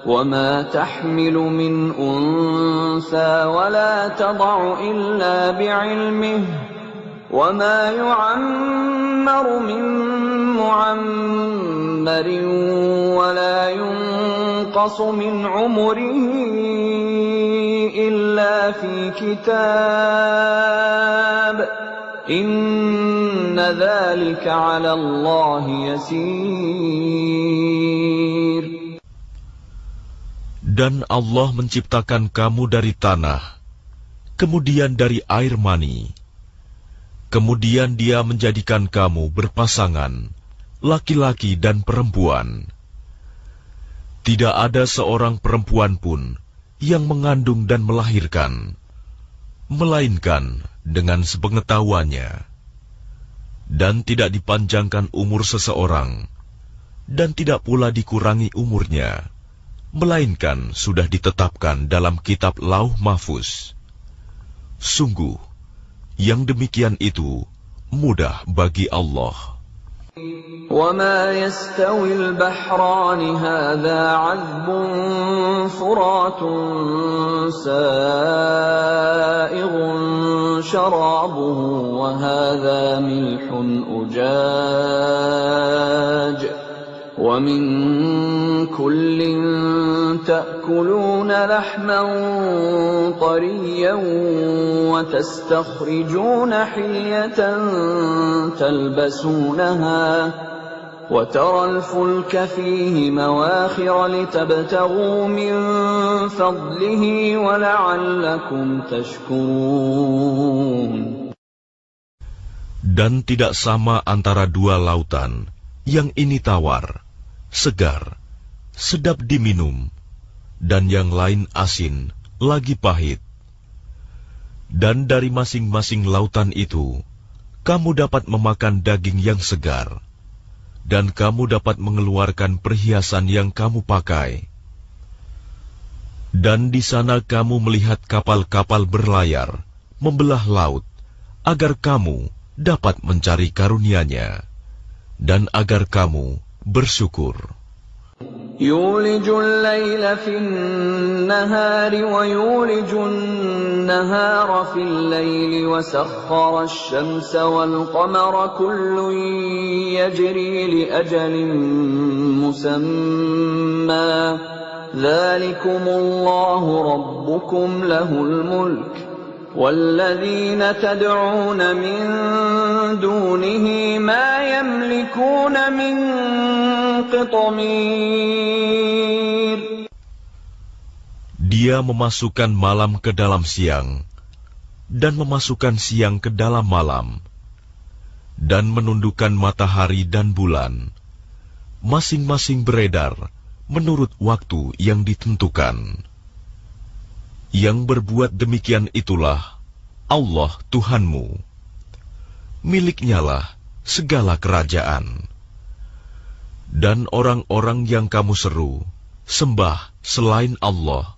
wa ma tahmilu min untha wa la tad'u illa bi'ilmihi wa ma yu'ammaru min mu'ammarin wa la ينقص من عمره إلا في كتاب إن ذلك على الله يسير. Dan Allah menciptakan kamu dari tanah, kemudian dari air mani. Kemudian Dia menjadikan kamu berpasangan, laki-laki dan perempuan. Tidak ada seorang perempuan pun yang mengandung dan melahirkan, melainkan dengan sepengetahuannya. Dan tidak dipanjangkan umur seseorang, dan tidak pula dikurangi umurnya, melainkan sudah ditetapkan dalam kitab Lauh Mahfuz. Sungguh, yang demikian itu mudah bagi Allah. وَمَا يَسْتَوِي الْبَحْرَانِ هَذَا عَذْبٌ فُرَاتٌ سَائِغٌ شَرَابُهُ وَهَذَا مِلْحٌ أُجَاجٌ وَمِنْ كُلٍّ تَأْكُلُونَ لَحْمًا طَرِيًّا وَتَسْتَخْرِجُونَ حِلْيَةً تَلْبَسُونَهَا وَتَرَى الْفُلْكَ فِيهِ مَوَاخِرَ لِتَبْتَغُوا مِنْ فَضْلِهِ وَلَعَلَّكُمْ تَشْكُرُونَ. Dan tidak sama antara dua lautan, yang ini tawar, segar, sedap diminum, dan yang lain asin, lagi pahit. Dan dari masing-masing lautan itu, kamu dapat memakan daging yang segar, dan kamu dapat mengeluarkan perhiasan yang kamu pakai. Dan di sana kamu melihat kapal-kapal berlayar, membelah laut, agar kamu dapat mencari karunia-Nya, dan agar kamu bersyukur. يولج الليل في النهار ويولج النهار في الليل وسخر الشمس والقمر كل يجري لأجل مسمى ذلكم الله ربكم له الملك والذين تدعون من دونه ما يملكون من قطمير. Dia memasukkan malam ke dalam siang, dan memasukkan siang ke dalam malam, dan menundukkan matahari dan bulan, masing-masing beredar menurut waktu yang ditentukan. Yang berbuat demikian itulah Allah Tuhanmu. Miliknyalah segala kerajaan. Dan orang-orang yang kamu seru, sembah selain Allah,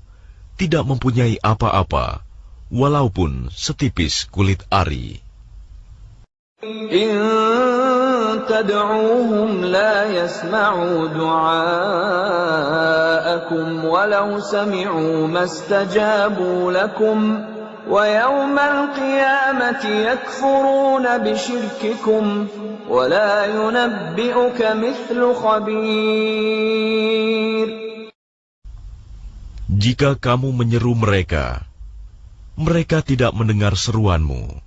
tidak mempunyai apa-apa, walaupun setipis kulit ari. إن تدعوهم لا يسمعوا دعاءكم ولو سمعوا ما استجابوا لكم ويوم القيامة يكفرون بشرككم ولا ينبئك مثل خبير. Jika kamu menyeru mereka, mereka tidak mendengar seruanmu.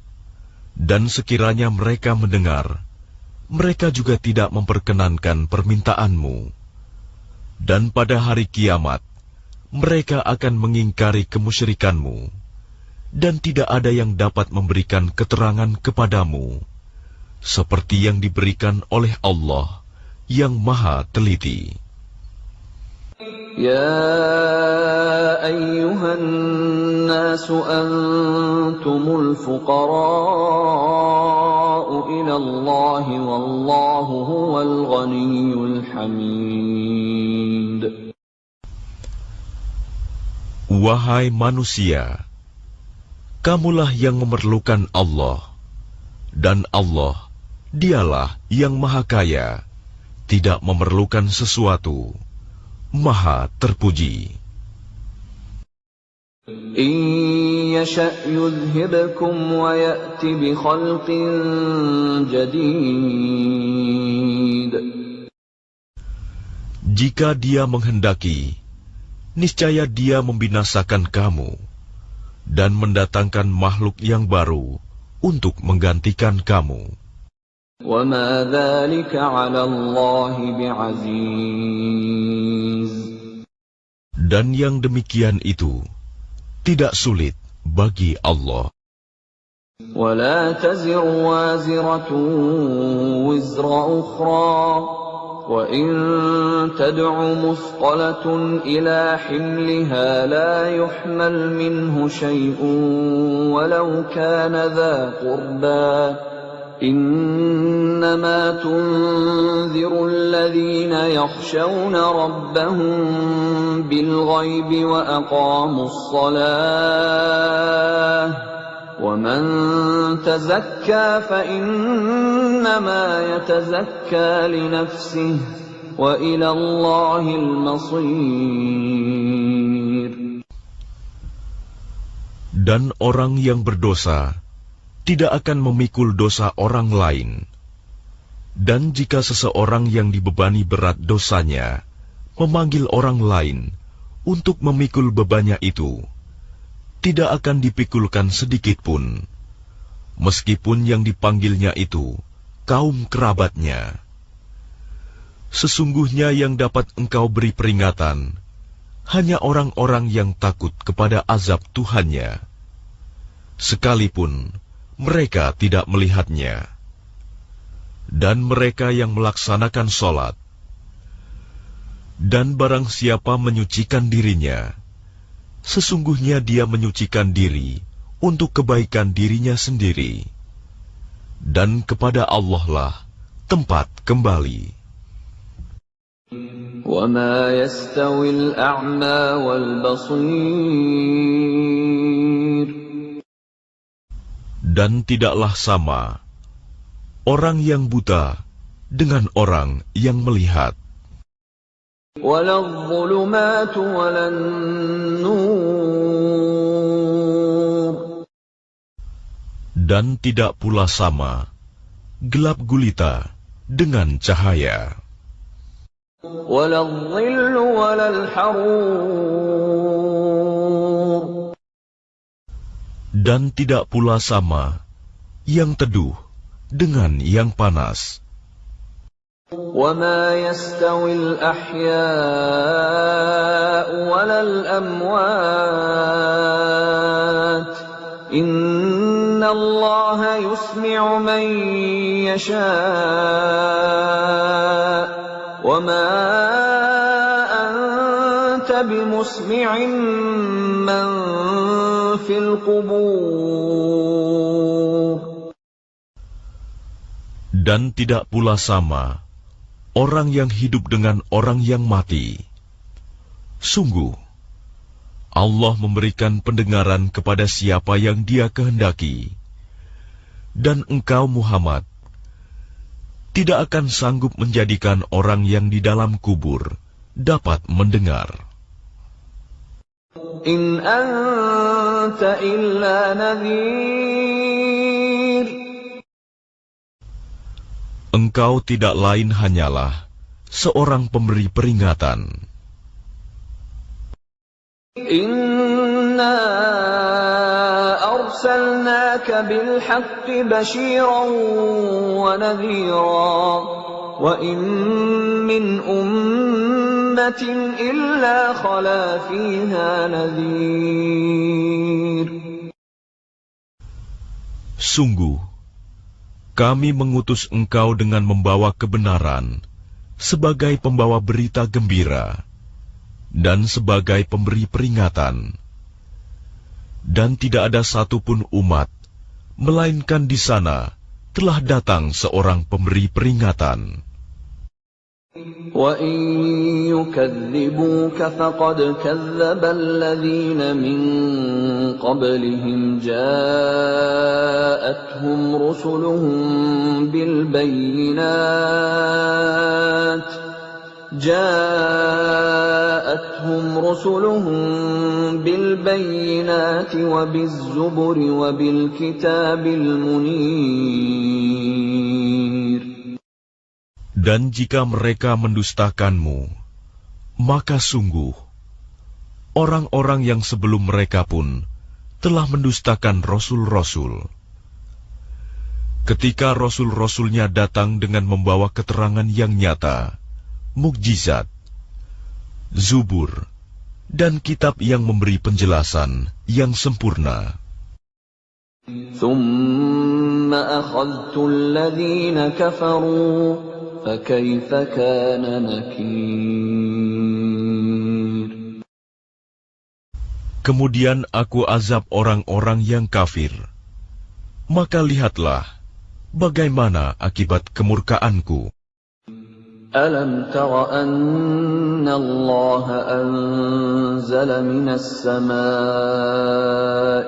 Dan sekiranya mereka mendengar, mereka juga tidak memperkenankan permintaanmu. Dan pada hari kiamat, mereka akan mengingkari kemusyrikanmu, dan tidak ada yang dapat memberikan keterangan kepadamu, seperti yang diberikan oleh Allah yang Maha Teliti. يا أيها الناس أنتم الفقراء إلى الله والله هو الغني الحميد. Wahai manusia, kamulah yang memerlukan Allah, dan Allah, Dialah yang Maha Kaya, tidak memerlukan sesuatu, Maha terpuji. إن يشأ يذهبكم ويأت بخلق جديد. Jika Dia menghendaki, niscaya Dia membinasakan kamu dan mendatangkan makhluk yang baru untuk menggantikan kamu. وما ذلك على الله بعزيز. Dan yang demikian itu tidak sulit bagi Allah. ولا تزر وازرة وزر أخرى وإن تدع مثقلة إلى حملها لا يحمل منه شيء ولو كان ذا قربى إنما تنذر الذين يخشون ربهم بالغيب وأقاموا الصلاة ومن تزكى فإنما يتزكى لنفسه وإلى الله المصير. Dan orang yang berdosa tidak akan memikul dosa orang lain. Dan jika seseorang yang dibebani berat dosanya memanggil orang lain untuk memikul bebannya itu, tidak akan dipikulkan sedikit pun, meskipun yang dipanggilnya itu kaum kerabatnya. Sesungguhnya yang dapat engkau beri peringatan hanya orang-orang yang takut kepada azab Tuhannya, sekalipun mereka tidak melihatnya. dan mereka yang melaksanakan sholat. Dan barang siapa menyucikan dirinya, sesungguhnya dia menyucikan diri untuk kebaikan dirinya sendiri. Dan kepada Allah lah tempat kembali. وَمَا يَسْتَوِي الْأَعْمَى وَالْبَصِيرُ Dan tidaklah sama orang yang buta dengan orang yang melihat. وَلَا الظُّلُمَاتُ وَلَا النُّورُ Dan tidak pula sama gelap gulita dengan cahaya. وَلَا الظِّلُّ وَلَا الْحَرُورُ Dan tidak pula sama yang teduh dengan yang panas. وَمَا يَسْتَوِي الْأَحْيَاءُ وَلَا الْأَمْوَاتُ إِنَّ اللَّهَ يُسْمِعُ مَن يَشَاءُ وَمَا أَنتَ بِمُسْمِعٍ مَّن فِي الْقُبُورِ Dan tidak pula sama orang yang hidup dengan orang yang mati. Sungguh, Allah memberikan pendengaran kepada siapa yang Dia kehendaki. Dan engkau Muhammad tidak akan sanggup menjadikan orang yang di dalam kubur dapat mendengar. In anta illa nadhir. Engkau tidak lain hanyalah seorang pemberi peringatan. Inna arsalnaka bil haqqi bashiran wa nadhira wa in min ummatin illa khala fiha nadhir. Sungguh, kami mengutus engkau dengan membawa kebenaran sebagai pembawa berita gembira dan sebagai pemberi peringatan. Dan tidak ada satupun umat, melainkan di sana telah datang seorang pemberi peringatan. وَإِن يُكَذِّبُوكَ فَقَدْ كَذَّبَ الَّذِينَ مِن قَبْلِهِمْ جَاءَتْهُمْ رُسُلُهُم بِالْبَيِّنَاتِ وَبِالزُّبُرِ وَبِالْكِتَابِ الْمُنِيرِ. Dan jika mereka mendustakanmu, maka sungguh orang-orang yang sebelum mereka pun telah mendustakan rasul-rasul. Ketika rasul-rasulnya datang dengan membawa keterangan yang nyata, mukjizat, zubur, dan kitab yang memberi penjelasan yang sempurna. ثُمَّ أَخَذْتُ الَّذِينَ كَفَرُوا فَكَيْفَ كَانَ نَكِيرِ. Kemudian aku azab orang-orang yang kafir. Maka lihatlah bagaimana akibat kemurkaanku. أَلَمْ تَرَ أَنَّ اللَّهَ أَنزَلَ مِنَ السَّمَاءِ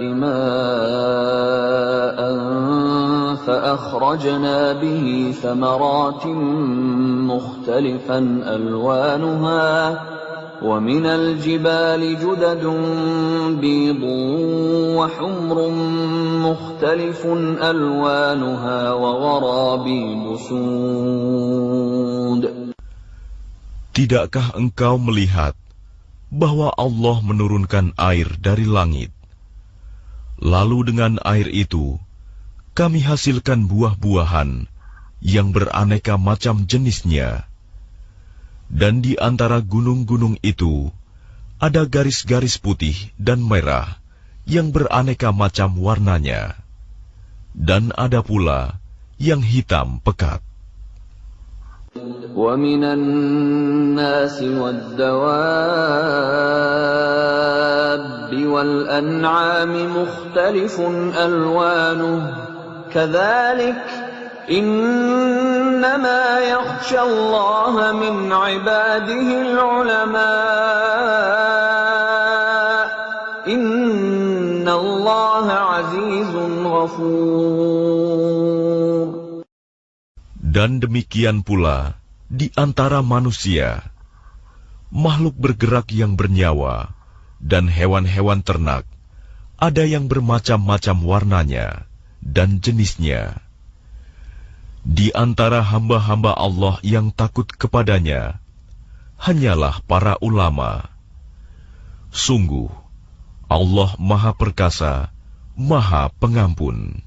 مَاءً فَأَخْرَجْنَا بِهِ ثَمَرَاتٍ مُخْتَلِفًا أَلْوَانُهَا وَمِنَ الْجِبَالِ جُدَدٌ بِيضٌ وَحُمْرٌ مُخْتَلِفٌ أَلْوَانُهَا وَغَرَابِيبُ سُودٌ. Tidakkah engkau melihat bahwa Allah menurunkan air dari langit? Lalu dengan air itu kami hasilkan buah-buahan yang beraneka macam jenisnya. Dan di antara gunung-gunung itu ada garis-garis putih dan merah yang beraneka macam warnanya. Dan ada pula yang hitam pekat. وَمِنَ النَّاسِ وَالدَّوَابِّ وَالْأَنْعَامِ مُخْتَلِفٌ أَلْوَانُهُ كَذَلِكَ إِنَّمَا يَخْشَى اللَّهَ مِنْ عِبَادِهِ الْعُلَمَاءُ إِنَّ اللَّهَ عَزِيزٌ غَفُورٌ. Dan demikian pula di antara manusia, makhluk bergerak yang bernyawa, dan hewan-hewan ternak, ada yang bermacam-macam warnanya dan jenisnya. Di antara hamba-hamba Allah yang takut kepadanya, hanyalah para ulama. Sungguh, Allah Maha Perkasa, Maha Pengampun.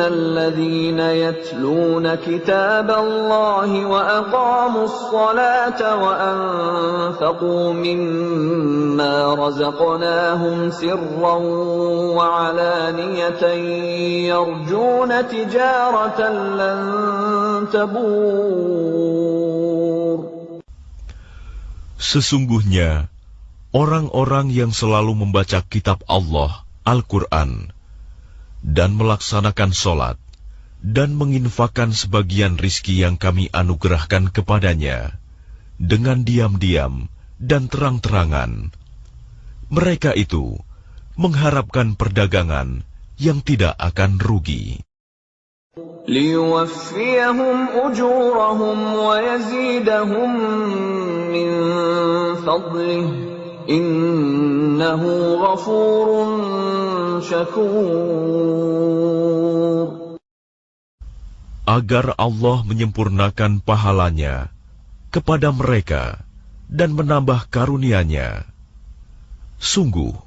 الذين يتلون كتاب الله وأقاموا الصلاة وأنفقوا مما رزقناهم سرا وعلانية يرجون تجارة لن تبور. Sesungguhnya, orang-orang yang selalu membaca kitab Allah, Al-Quran, dan melaksanakan sholat, dan menginfakkan sebagian rizki yang kami anugerahkan kepadanya, dengan diam-diam dan terang-terangan. Mereka itu mengharapkan perdagangan yang tidak akan rugi. لِيُوَفِّيَهُمْ أُجُورَهُمْ وَيَزِيدَهُمْ مِنْ فَضْلِهِ Innahu ghafurun syakur. Agar Allah menyempurnakan pahalanya kepada mereka dan menambah karunia-Nya. Sungguh,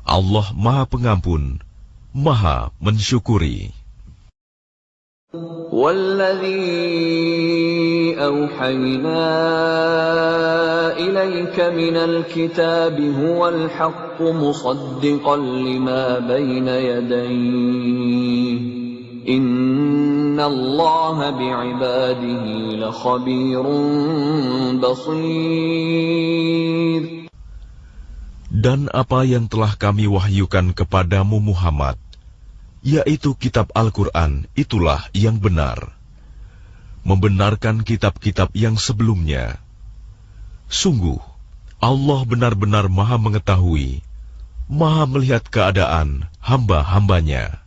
Allah Maha Pengampun, Maha Mensyukuri. وَالَّذِي أَوْحَيْنَا إِلَيْكَ مِنَ الْكِتَابِ هُوَ الْحَقُّ مُصَدِّقًا لِمَا بَيْنَ يَدَيْهِ إِنَّ اللَّهَ بِعِبَادِهِ لَخَبِيرٌ بَصِيرٌ. Dan apa yang telah kami wahyukan kepadamu Muhammad, yaitu kitab Al-Quran, itulah yang benar, membenarkan kitab-kitab yang sebelumnya. Sungguh, Allah benar-benar Maha mengetahui, Maha melihat keadaan hamba-hambanya.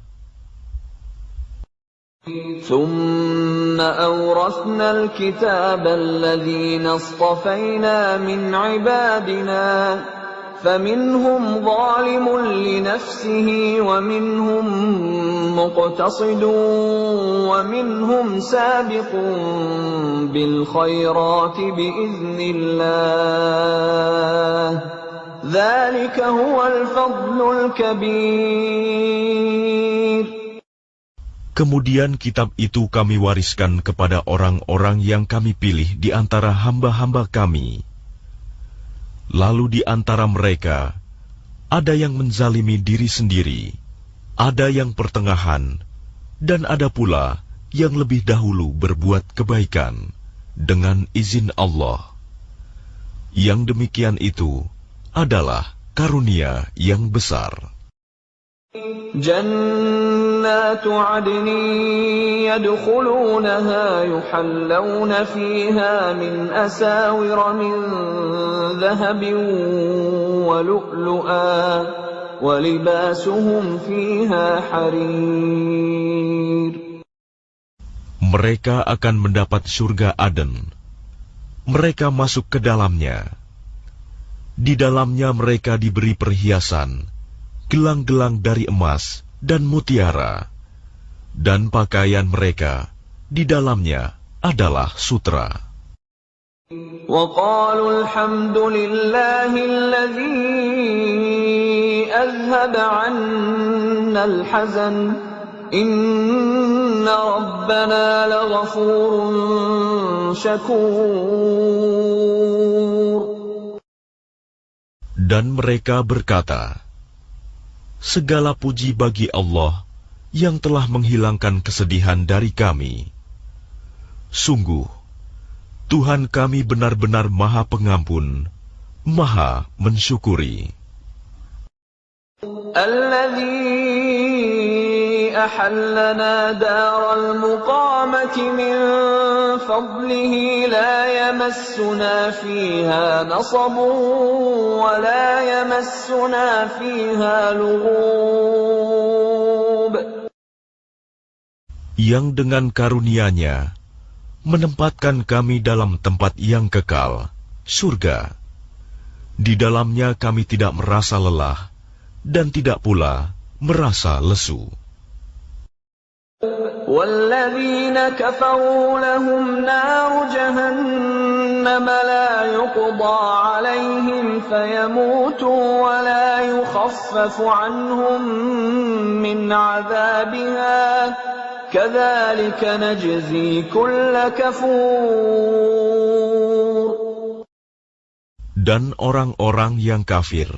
ثُمَّ أَوْرَثْنَا الْكِتَابَ الَّذِينَ اصْطَفَيْنَا مِنْ عِبَادِنَا فَمِنْهُمْ ظَالِمٌ لِنَفْسِهِ وَمِنْهُمْ مُقْتَصِدٌ وَمِنْهُمْ سَابِقٌ بِالْخَيْرَاتِ بِإِذْنِ اللَّهِ ذَلِكَ هُوَ الْفَضْلُ الْكَبِيرُ. Kemudian kitab itu kami wariskan kepada orang-orang yang kami pilih di antara hamba-hamba kami. Lalu di antara mereka, ada yang menzalimi diri sendiri, ada yang pertengahan, dan ada pula yang lebih dahulu berbuat kebaikan dengan izin Allah. Yang demikian itu adalah karunia yang besar. جنات عدن يدخلونها يحلون فيها من أساور من ذهب ولؤلؤا ولباسهم فيها حرير. Mereka akan mendapat surga Aden. Mereka masuk ke dalamnya. Di dalamnya mereka diberi perhiasan, gelang-gelang dari emas dan mutiara, dan pakaian mereka di dalamnya adalah sutra. وَقَالُوا الْحَمْدُ لِلَّهِ الَّذِي أَذْهَبَ عَنَّا الْحَزَنَ إِنَّ رَبَّنَا لَغَفُورٌ شَكُورٌ. Dan mereka berkata, segala puji bagi Allah yang telah menghilangkan kesedihan dari kami. Sungguh, Tuhan kami benar-benar Maha Pengampun, Maha mensyukuri. Alladzi ahallana daral muqamati min fadlihi la yamassuna fiha nasabun wa la yamassuna fiha lughub. Yang dengan karunia-Nya menempatkan kami dalam tempat yang kekal, surga. Di dalamnya kami tidak merasa lelah dan tidak pula merasa lesu. وَالَّذِينَ كَفَرُوا لَهُمْ نَارُ جَهَنَّمَ لَا يُقْضَى عَلَيْهِمْ فَيَمُوتُوا وَلَا يُخَفَّفُ عَنْهُمْ مِنْ عَذَابِهَا كَذَلِكَ نَجْزِي كُلَّ كَفُورٍ. Dan orang-orang yang kafir,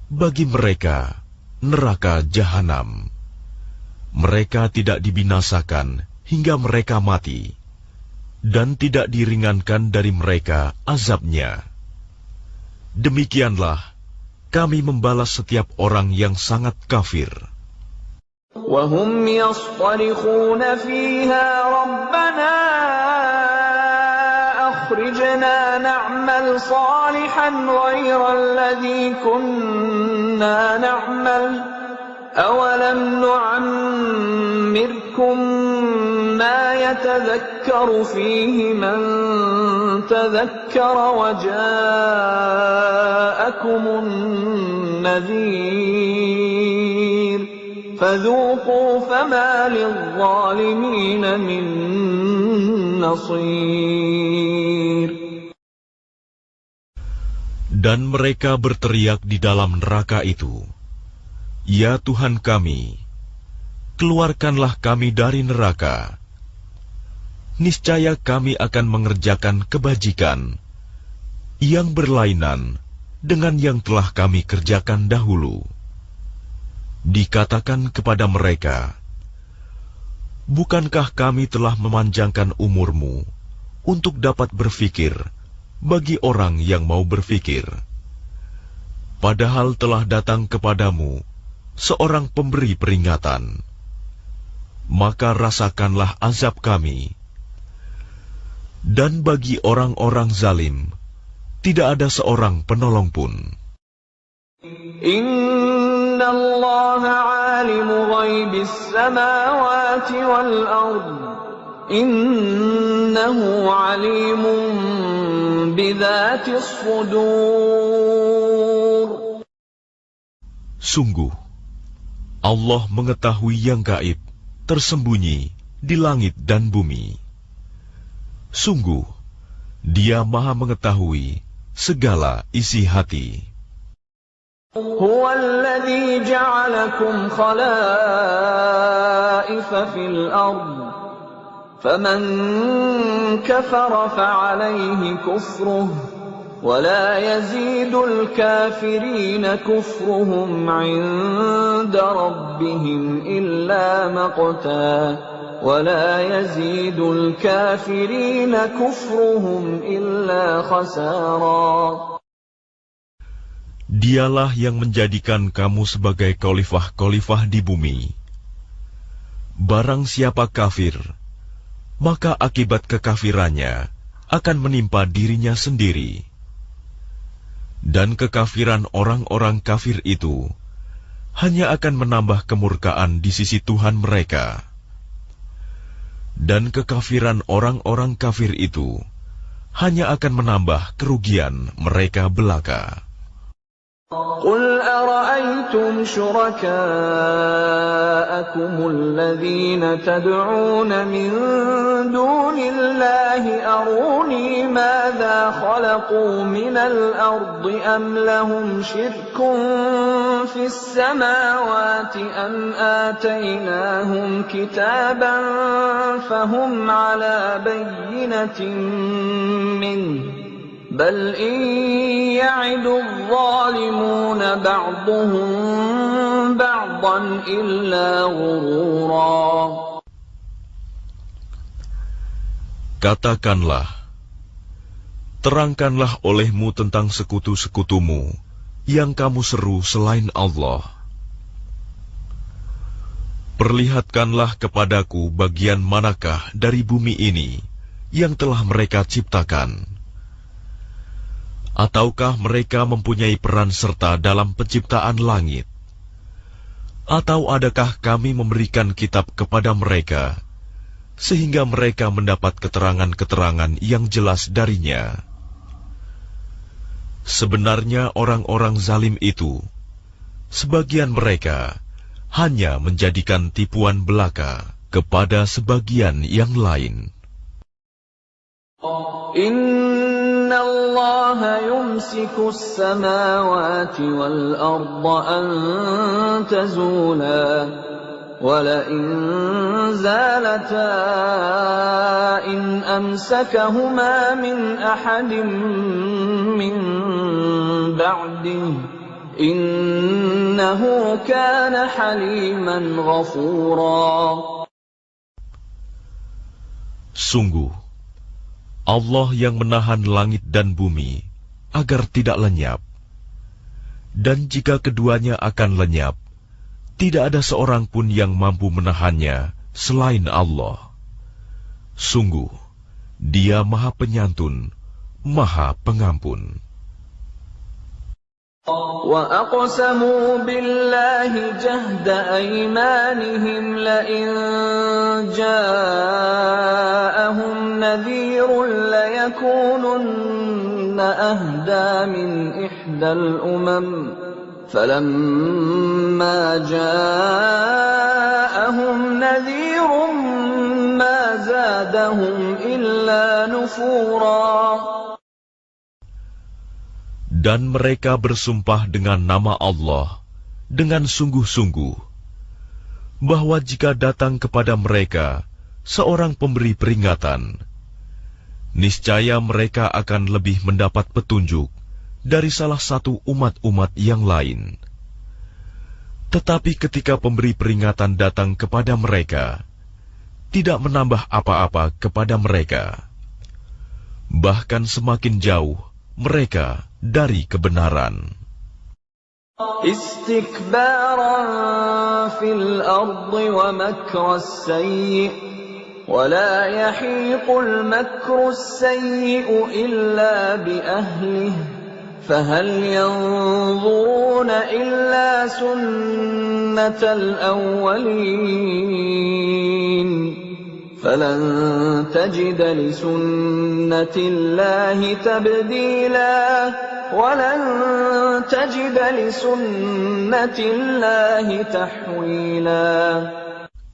bagi mereka neraka jahanam. Mereka tidak dibinasakan hingga mereka mati, dan tidak diringankan dari mereka azabnya. Demikianlah kami membalas setiap orang yang sangat kafir. وَهُمْ يَصْطَرِخُونَ فِيهَا رَبَّنَا أَخْرِجْنَا نَعْمَلْ صَالِحًا غَيْرَ الَّذِي كُنَّا نَعْمَلُ أَوَلَمْ نُعَمِّرْكُم مَّا يَتَذَكَّرُ فِيهِ مَن تَذَكَّرَ وَجَاءَكُمُ النَّذِيرُ فَذُوقُوا فَمَا لِلظَّالِمِينَ مِن نَّصِيرٍ. Dan mereka berteriak di dalam neraka itu, "Ya Tuhan kami, keluarkanlah kami dari neraka. Niscaya kami akan mengerjakan kebajikan yang berlainan dengan yang telah kami kerjakan dahulu." Dikatakan kepada mereka, "Bukankah kami telah memanjangkan umurmu untuk dapat berfikir bagi orang yang mau berfikir? Padahal telah datang kepadamu seorang pemberi peringatan. Maka rasakanlah azab kami. Dan bagi orang-orang zalim, tidak ada seorang penolong pun." Inna Allah alimu ghaibis samawati wal ard. Innahu alimun bidzatis sudur. Sungguh, Allah mengetahui yang gaib, tersembunyi di langit dan bumi. Sungguh, Dia Maha mengetahui segala isi hati. Huwa alladhi ja'alakum khalaifa fil ard. Faman kafara fa'alayhi kufruh. ولا يزيد الكافرين كفرهم عند ربهم إلا مقتا ولا يزيد الكافرين كفرهم إلا خسارا. Dialah yang menjadikan kamu sebagai khalifah-khalifah di bumi. Barang siapa kafir, maka akibat kekafirannya akan menimpa dirinya sendiri. Dan kekafiran orang-orang kafir itu hanya akan menambah kemurkaan di sisi Tuhan mereka. Dan kekafiran orang-orang kafir itu hanya akan menambah kerugian mereka belaka. قل أرأيتم شركاءكم الذين تدعون من دون الله أروني ماذا خلقوا من الأرض أم لهم شرك في السماوات أم آتيناهم كتابا فهم على بينة منه بل إن يعد الظالمون بعضهم بعضا إلا غرورا. Katakanlah, terangkanlah olehmu tentang sekutu-sekutumu yang kamu seru selain Allah. Perlihatkanlah kepadaku bagian manakah dari bumi ini yang telah mereka ciptakan. Ataukah mereka mempunyai peran serta dalam penciptaan langit? Atau adakah kami memberikan kitab kepada mereka, sehingga mereka mendapat keterangan-keterangan yang jelas darinya? Sebenarnya orang-orang zalim itu, sebagian mereka hanya menjadikan tipuan belaka kepada sebagian yang lain. Inna Allah yumsiku as-samawati wal arda an tazula wa la in zalata in amsakahuma min ahadin min ba'dihi innahu kana haliman ghafura. Sungguh, Allah yang menahan langit dan bumi agar tidak lenyap. Dan jika keduanya akan lenyap, tidak ada seorang pun yang mampu menahannya selain Allah. Sungguh, Dia Maha Penyantun, Maha Pengampun. وَأَقْسَمُوا بِاللَّهِ جَهْدَ أَيْمَانِهِمْ لَئِن جَاءَهُمْ نَذِيرٌ لَيَكُونُنَّ أَهْدَىٰ مِنْ إِحْدَى الْأُمَمِ فَلَمَّا جَاءَهُمْ نَذِيرٌ مَا زَادَهُمْ إِلَّا نُفُورًا. Dan mereka bersumpah dengan nama Allah dengan sungguh-sungguh, bahwa jika datang kepada mereka seorang pemberi peringatan, niscaya mereka akan lebih mendapat petunjuk dari salah satu umat-umat yang lain. Tetapi ketika pemberi peringatan datang kepada mereka, tidak menambah apa-apa kepada mereka, bahkan semakin jauh mereka dari kebenaran. Istikbaran fil ardi wa makras sayyi wa la yahiqul makras sayyi illa bi ahlihi fahal yanzuruna illa sunnatal awwalin فَلَن تَجِدَ لِسُنَّةِ اللَّهِ تَبْدِيلًا وَلَن تَجِدَ لِسُنَّةِ اللَّهِ تَحْوِيلًا.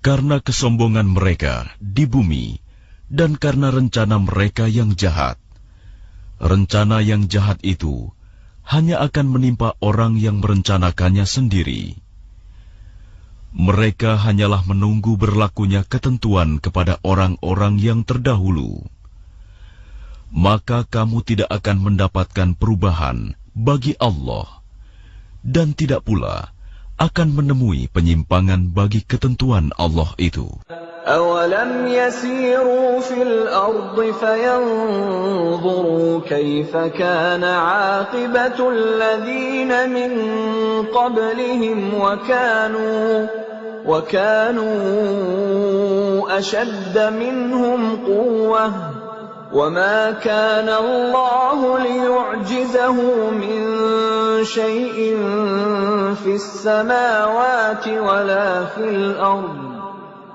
Karena kesombongan mereka di bumi dan karena rencana mereka yang jahat. Rencana yang jahat itu hanya akan menimpa orang yang merencanakannya sendiri. Mereka hanyalah menunggu berlakunya ketentuan kepada orang-orang yang terdahulu. Maka kamu tidak akan mendapatkan perubahan bagi Allah, dan tidak pula akan menemui penyimpangan bagi ketentuan Allah itu. أَوَلَمْ يَسِيرُوا فِي الْأَرْضِ فَيَنْظُرُوا كَيْفَ كَانَ عَاقِبَةُ الَّذِينَ مِنْ قَبْلِهِمْ وَكَانُوا أَشَدَّ مِنْهُمْ قُوَّةً وَمَا كَانَ اللَّهُ لِيُعْجِزَهُ مِنْ شَيْءٍ فِي السَّمَاوَاتِ وَلَا فِي الْأَرْضِ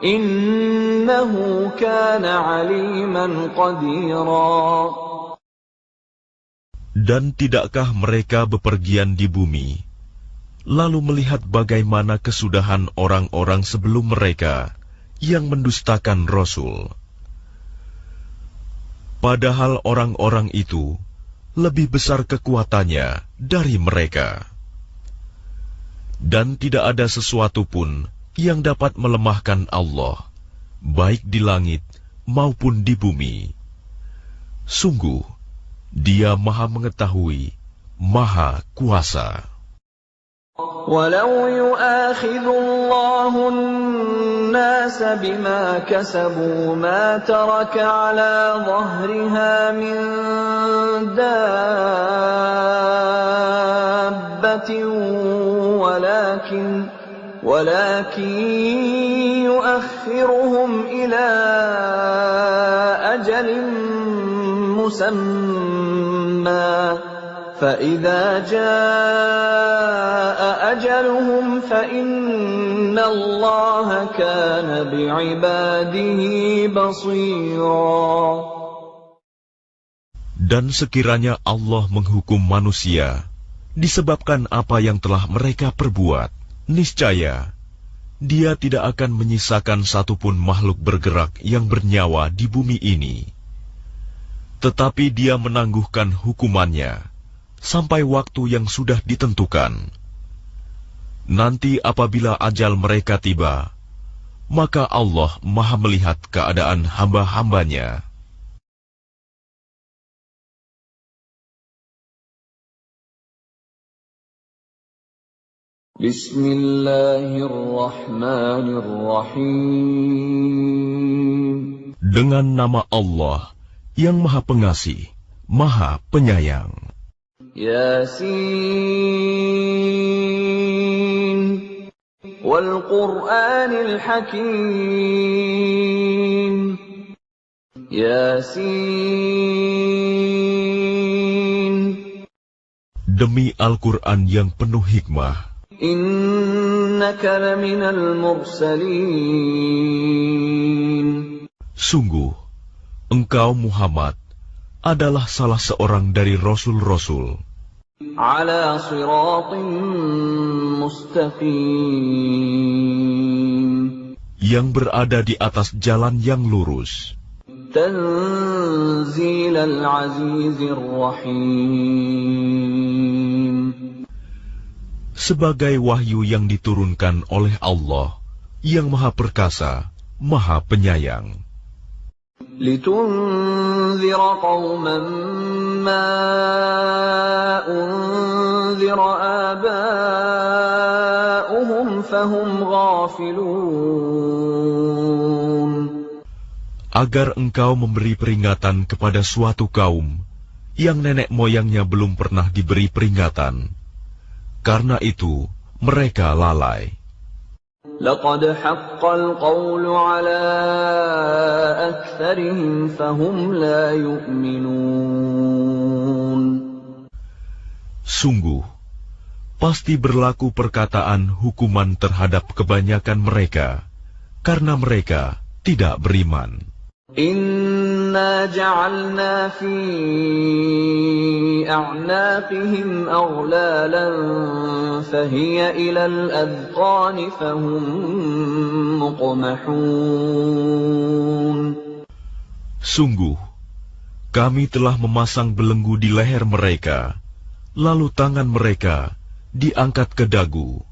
Innahu kana aliman qadira. Dan tidakkah mereka bepergian di bumi, lalu melihat bagaimana kesudahan orang-orang sebelum mereka yang mendustakan Rasul? Padahal orang-orang itu lebih besar kekuatannya dari mereka. Dan tidak ada sesuatu pun yang dapat melemahkan Allah, baik di langit maupun di bumi. Sungguh, Dia Maha Mengetahui, Maha Kuasa. Walau yu'akhidhu Allahu النَّاسَ بِمَا كَسَبُوا مَا تَرَكَ عَلَى ظَهْرِهَا مِن دَابَّةٍ وَلَكِن يُؤَخِّرُهُمْ إِلَى أَجَلٍ مُّسَمًّى فَإِذَا جَاءَ أَجَلُهُمْ فَإِنَّ اللَّهَ كَانَ بِعِبَادِهِ بَصِيرًا. Dan sekiranya Allah menghukum manusia disebabkan apa yang telah mereka perbuat, niscaya Dia tidak akan menyisakan satupun makhluk bergerak yang bernyawa di bumi ini. Tetapi Dia menangguhkan hukumannya sampai waktu yang sudah ditentukan. Nanti apabila ajal mereka tiba, maka Allah Maha melihat keadaan hamba-hambanya. Bismillahirrahmanirrahim. Dengan nama Allah yang Maha Pengasih, Maha Penyayang. Yasin wal Qur'anil Hakim. Yasin. Demi Al-Quran yang penuh hikmah. Innaka laminal mursalin. Sungguh, engkau Muhammad adalah salah seorang dari Rasul-Rasul. Ala siratin mustaqim. Yang berada di atas jalan yang lurus. Tanzilal azizir rahim. Sebagai wahyu yang diturunkan oleh Allah yang Maha Perkasa, Maha Penyayang. Litunzira qauman ma unzira aba'uhum fahum ghafilun. Agar engkau memberi peringatan kepada suatu kaum yang nenek moyangnya belum pernah diberi peringatan. Karena itu, mereka lalai. Laqad haqqal qawlu ala aktsarihim fahum la yu'minun. Sungguh, pasti berlaku perkataan hukuman terhadap kebanyakan mereka, karena mereka tidak beriman. Inna ja'alna fi a'naqihim aghlalan fahiya ilal adqani fahum muqmahun. Sungguh, kami telah memasang belenggu di leher mereka, lalu tangan mereka diangkat ke dagu.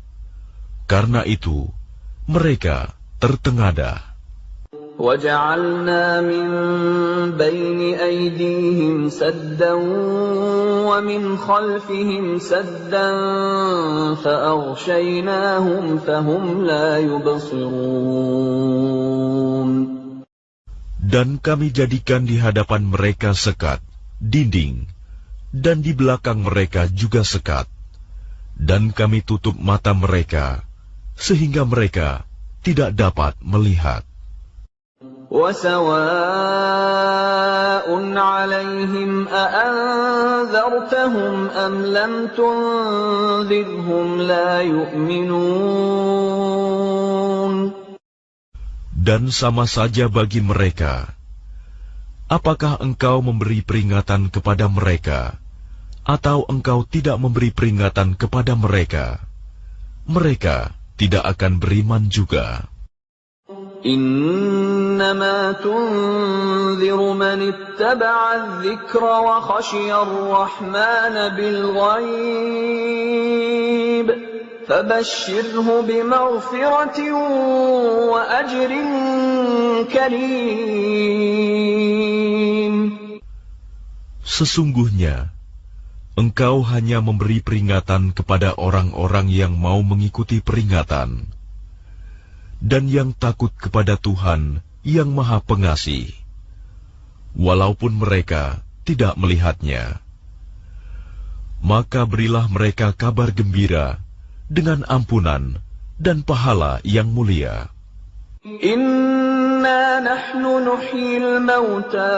Karena itu, mereka tertengadah. وَجَعَلْنَا مِنْ بَيْنِ أَيْدِيهِمْ سَدًّا وَمِنْ خَلْفِهِمْ سَدًّا فَأَغْشَيْنَاهُمْ فَهُمْ لَا يُبْصِرُونَ. Dan kami jadikan di hadapan mereka sekat, dinding, dan di belakang mereka juga sekat. Dan kami tutup mata mereka, sehingga mereka tidak dapat melihat. وَسَوَاءٌ عَلَيْهِمْ أَأَنذَرْتَهُمْ أَمْ لَمْ تُنذِرْهُمْ لَا يُؤْمِنُونَ. Dan sama saja bagi mereka, apakah engkau memberi peringatan kepada mereka, atau engkau tidak memberi peringatan kepada mereka, mereka tidak akan beriman juga. إنما تنذر من اتبع الذكر وخشي الرحمن بالغيب فبشره بمغفرة وأجر كريم. Sesungguhnya, engkau hanya memberi peringatan kepada orang-orang yang mau mengikuti peringatan. dan yang takut kepada Tuhan yang Maha Pengasih, walaupun mereka tidak melihatnya. Maka berilah mereka kabar gembira dengan ampunan dan pahala yang mulia. Inna nahnu nuhyil mauta